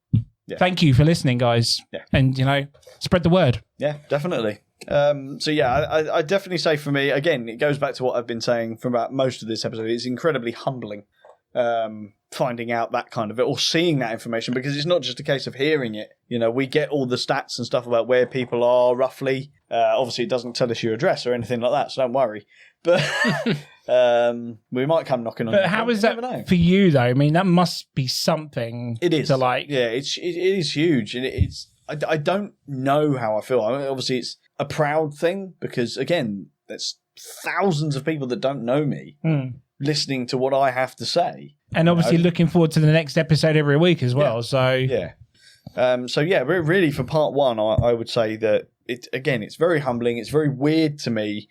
thank you for listening, guys. Yeah. And, you know, spread the word. Yeah, definitely. So yeah, I definitely say for me, again, it goes back to what I've been saying for about most of this episode. It's incredibly humbling finding out that kind of it or seeing that information, because it's not just a case of hearing it. You know, we get all the stats and stuff about where people are roughly. Obviously, it doesn't tell us your address or anything like that, so don't worry. But we might come knocking on. But how is that for you, though? I mean, that must be something. It is to like. Yeah, it is huge, and it's. I don't know how I feel. I mean, obviously, it's a proud thing because, again, there's thousands of people that don't know me listening to what I have to say, and obviously looking forward to the next episode every week as well. Yeah. So really, for part 1, I would say that it's very humbling. It's very weird to me,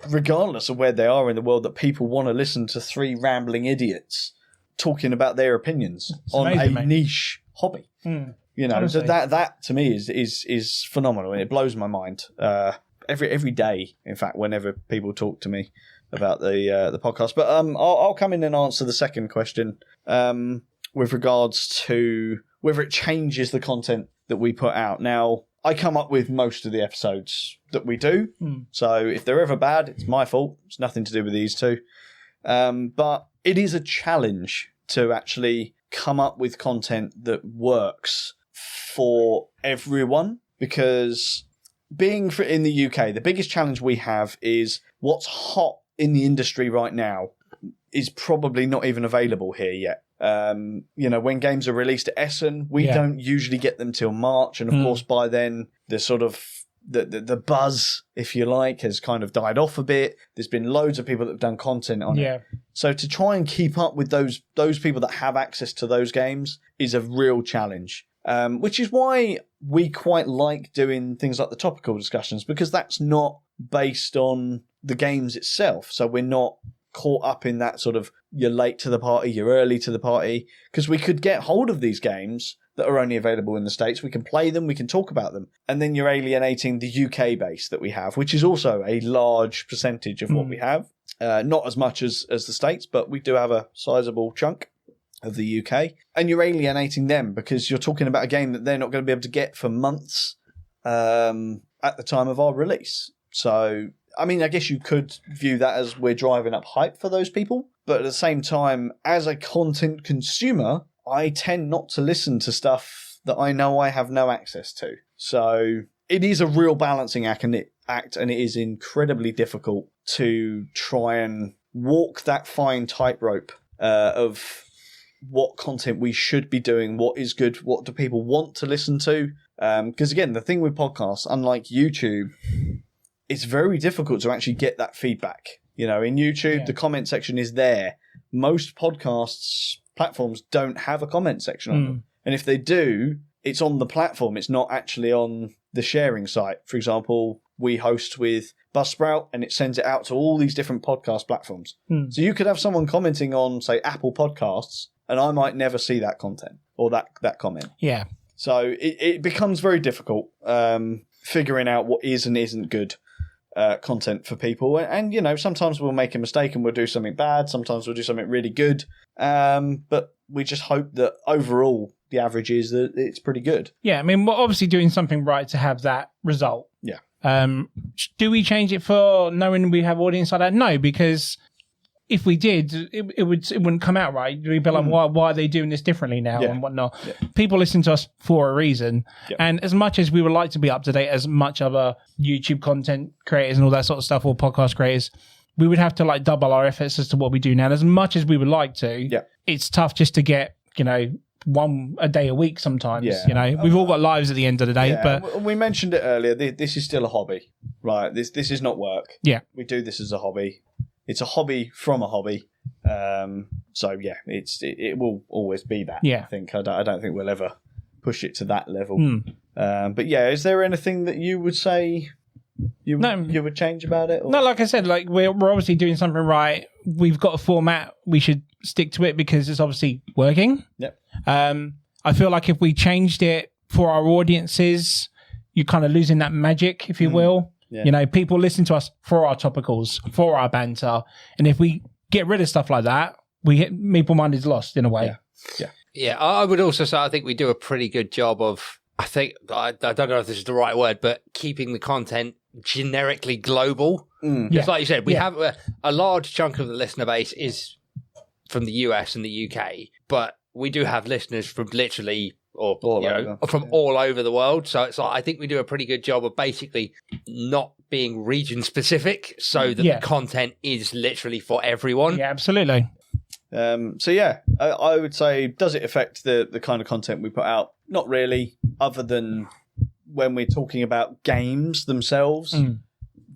regardless of where they are in the world, that people want to listen to 3 rambling idiots talking about their opinions on a niche hobby. You know, so that to me is phenomenal, and it blows my mind every day. In fact, whenever people talk to me about the podcast, but I'll come in and answer the second question with regards to whether it changes the content that we put out. Now, I come up with most of the episodes that we do, so if they're ever bad, it's my fault. It's nothing to do with these 2, but it is a challenge to actually come up with content that works for everyone, because being in the UK, the biggest challenge we have is what's hot in the industry right now is probably not even available here yet. You know, when games are released at Essen, we don't usually get them till March, and of course by then the sort of the buzz, if you like, has kind of died off a bit. There's been loads of people that have done content on it. So to try and keep up with those people that have access to those games is a real challenge. Which is why we quite like doing things like the topical discussions, because that's not based on the games itself. So we're not caught up in that sort of you're late to the party, you're early to the party, because we could get hold of these games that are only available in the States. We can play them, we can talk about them, and then you're alienating the UK base that we have, which is also a large percentage of what we have. Not as much as the States, but we do have a sizable chunk. of the UK, and you're alienating them because you're talking about a game that they're not going to be able to get for months at the time of our release. So, I mean, I guess you could view that as we're driving up hype for those people, but at the same time, as a content consumer, I tend not to listen to stuff that I know I have no access to. So it is a real balancing act, and it is incredibly difficult to try and walk that fine tightrope of what content we should be doing, what is good, what do people want to listen to. Because again, the thing with podcasts, unlike YouTube, it's very difficult to actually get that feedback. In YouTube, the comment section is there. Most podcasts platforms don't have a comment section on them. And if they do, it's on the platform. It's not actually on the sharing site. For example, we host with Buzzsprout, and it sends it out to all these different podcast platforms. So you could have someone commenting on, say, Apple Podcasts, and I might never see that content or that comment. Yeah. So it becomes very difficult figuring out what is and isn't good content for people. And, sometimes we'll make a mistake and we'll do something bad. Sometimes we'll do something really good. But we just hope that overall the average is that it's pretty good. Yeah, I mean, we're obviously doing something right to have that result. Yeah. Do we change it for knowing we have audience like that? No, because if we did, it wouldn't come out right. We'd be like, why are they doing this differently now and whatnot? Yeah. People listen to us for a reason. Yeah. And as much as we would like to be up to date as much other YouTube content creators and all that sort of stuff, or podcast creators, we would have to double our efforts as to what we do now. And as much as we would like to, it's tough just to get, one a day a week sometimes. We've all got lives at the end of the day. But we mentioned it earlier. This is still a hobby, right? This is not work. Yeah. We do this as a hobby. It's a hobby from a hobby. So yeah, it will always be that. Yeah. I think I don't think we'll ever push it to that level. But yeah, is there anything that you would say you would change about it? Or? No, like I said, we're obviously doing something right. We've got a format. We should stick to it because it's obviously working. Yep. I feel like if we changed it for our audiences, you're kind of losing that magic, if you will. Yeah. People listen to us for our topicals, for our banter. And if we get rid of stuff like that, Meeple Minded's lost in a way. Yeah, I would also say I think we do a pretty good job of, I don't know if this is the right word, but keeping the content generically global. Because like you said, we have a large chunk of the listener base is from the US and the UK, but we do have listeners from literally from all over the world. So it's I think we do a pretty good job of basically not being region specific so that the content is literally for everyone. Yeah, absolutely. I would say, does it affect the kind of content we put out? Not really, other than when we're talking about games themselves.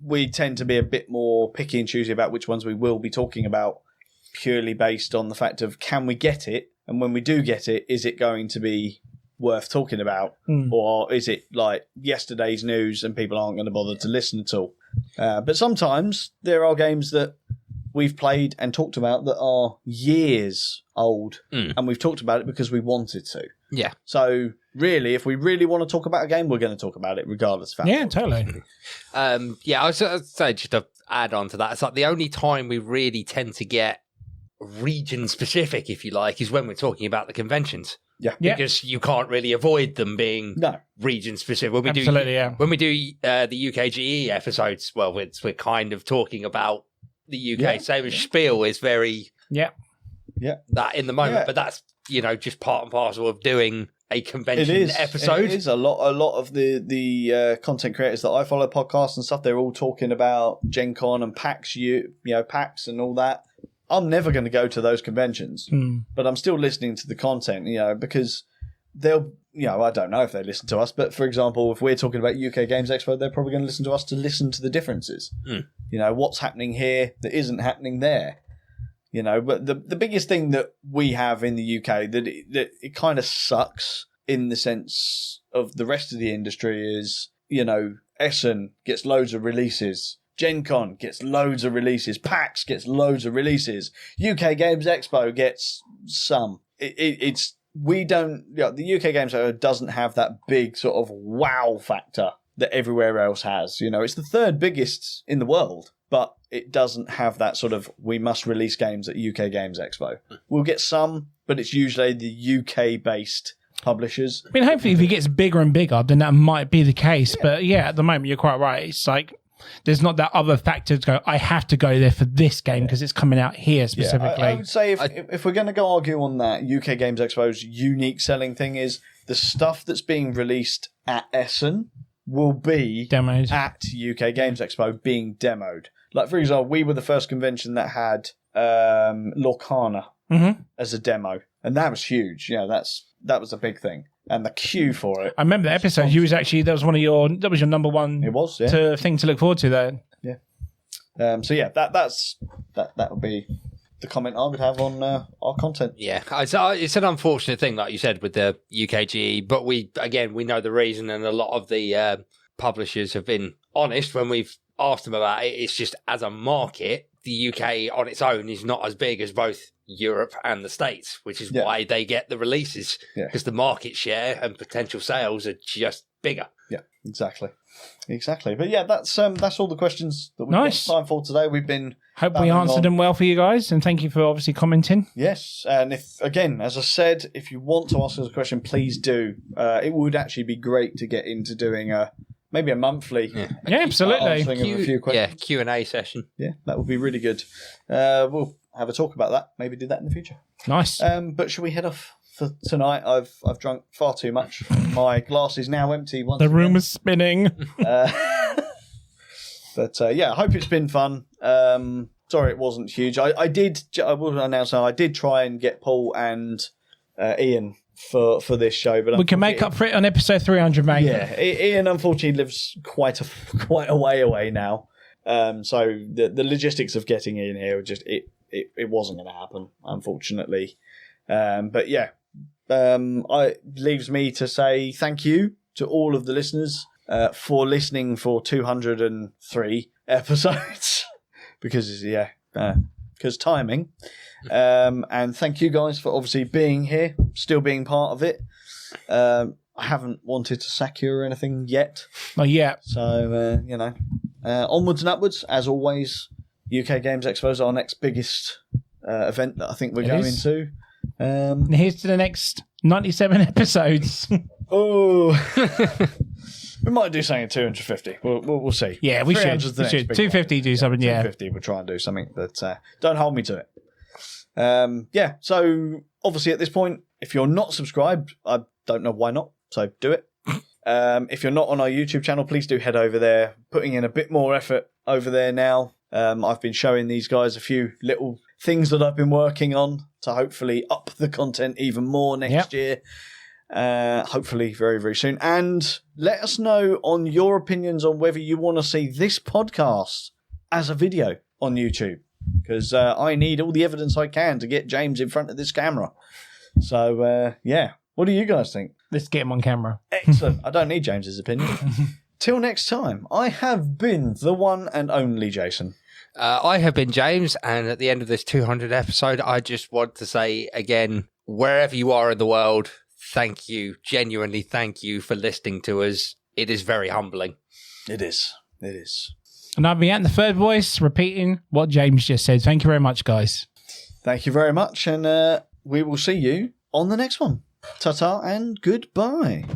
We tend to be a bit more picky and choosy about which ones we will be talking about, purely based on the fact of, can we get it? And when we do get it, is it going to be worth talking about? Or is it like yesterday's news and people aren't going to bother to listen at all? But sometimes there are games that we've played and talked about that are years old, and we've talked about it because we wanted to. Yeah. So really, if we really want to talk about a game, we're going to talk about it regardless of how. Yeah, totally. I would say, just to add on to that, it's the only time we really tend to get region specific, if you like, is when we're talking about the conventions. Yeah. Because you can't really avoid them being region specific. When we do the UKGE episodes, well, we're kind of talking about the UK. Same as Spiel is very that in the moment, but that's just part and parcel of doing a convention episode. It is a lot of the content creators that I follow, podcasts and stuff. They're all talking about Gen Con and PAX, PAX and all that. I'm never going to go to those conventions, but I'm still listening to the content, because they'll, I don't know if they listen to us, but for example, if we're talking about UK Games Expo, they're probably going to listen to us to listen to the differences. What's happening here that isn't happening there. But the biggest thing that we have in the UK that it kind of sucks in the sense of the rest of the industry is, Essen gets loads of releases. Gen Con gets loads of releases. PAX gets loads of releases. UK Games Expo gets some. We don't. The UK Games Expo doesn't have that big sort of wow factor that everywhere else has. You know, it's the third biggest in the world, but it doesn't have that sort of, we must release games at UK Games Expo. We'll get some, but it's usually the UK-based publishers. I mean, hopefully if it gets bigger and bigger, then that might be the case. But yeah, at the moment, you're quite right. It's like, there's not that other factor to go, I have to go there for this game because it's coming out here specifically. I would say if we're going to go argue on that, UK Games Expo's unique selling thing is the stuff that's being released at Essen will be Demoed at UK Games Expo being demoed. Like, for example, we were the first convention that had Lorcana as a demo, and that was huge. You know, that was a big thing, and the queue for it. I remember the episode. That was your number one. It was thing to look forward to there. Yeah. So yeah, that would be the comment I would have on our content. Yeah, it's an unfortunate thing, like you said, with the UKGE, but we know the reason, and a lot of the publishers have been honest when we've asked them about it. It's just, as a market, the UK on its own is not as big as both Europe and the States, which is why they get the releases, because the market share and potential sales are just bigger. Yeah, exactly. But yeah, that's all the questions that we've got time for today. We've been hope we answered them well for you guys, and thank you for obviously commenting. Yes, and if, again, as I said, if you want to ask us a question, please do. It would actually be great to get into doing maybe a monthly. Yeah, absolutely. Q&A session. Yeah, that would be really good. We'll have a talk about that. Maybe do that in the future. Nice. But should we head off for tonight? I've drunk far too much. My glass is now empty. The room is spinning. But yeah, I hope it's been fun. Sorry it wasn't huge. I will announce now, I did try and get Paul and Ian for this show, but we can make up for it on episode 300, mate. Yeah, Ian unfortunately lives quite a way away now, so the logistics of getting Ian here just it wasn't going to happen, unfortunately. But yeah, it leaves me to say thank you to all of the listeners for listening for 203 episodes because timing. And thank you guys for obviously being here, still being part of it. I haven't wanted to sack you or anything yet. Not yet. So, onwards and upwards, as always. UK Games Expo is our next biggest event that I think we're going to. And here's to the next 97 episodes. We might do something at 250. We'll see. Yeah, we should. 250 do something, 250, we'll try and do something, but don't hold me to it. So obviously at this point, if you're not subscribed, I don't know why not, so do it. If you're not on our YouTube channel, please do head over there, putting in a bit more effort over there now. I've been showing these guys a few little things that I've been working on to hopefully up the content even more next year. Hopefully very, very soon. And let us know on your opinions on whether you want to see this podcast as a video on YouTube, because I need all the evidence I can to get James in front of this camera. So, what do you guys think? Let's get him on camera. Excellent. I don't need James's opinion. Till next time, I have been the one and only Jason. I have been James, and at the end of this 200 episode, I just want to say again, wherever you are in the world, thank you, genuinely thank you for listening to us. It is very humbling. It is. And I've been at the third voice, repeating what James just said. Thank you very much, guys. Thank you very much, and we will see you on the next one. Ta-ta and goodbye.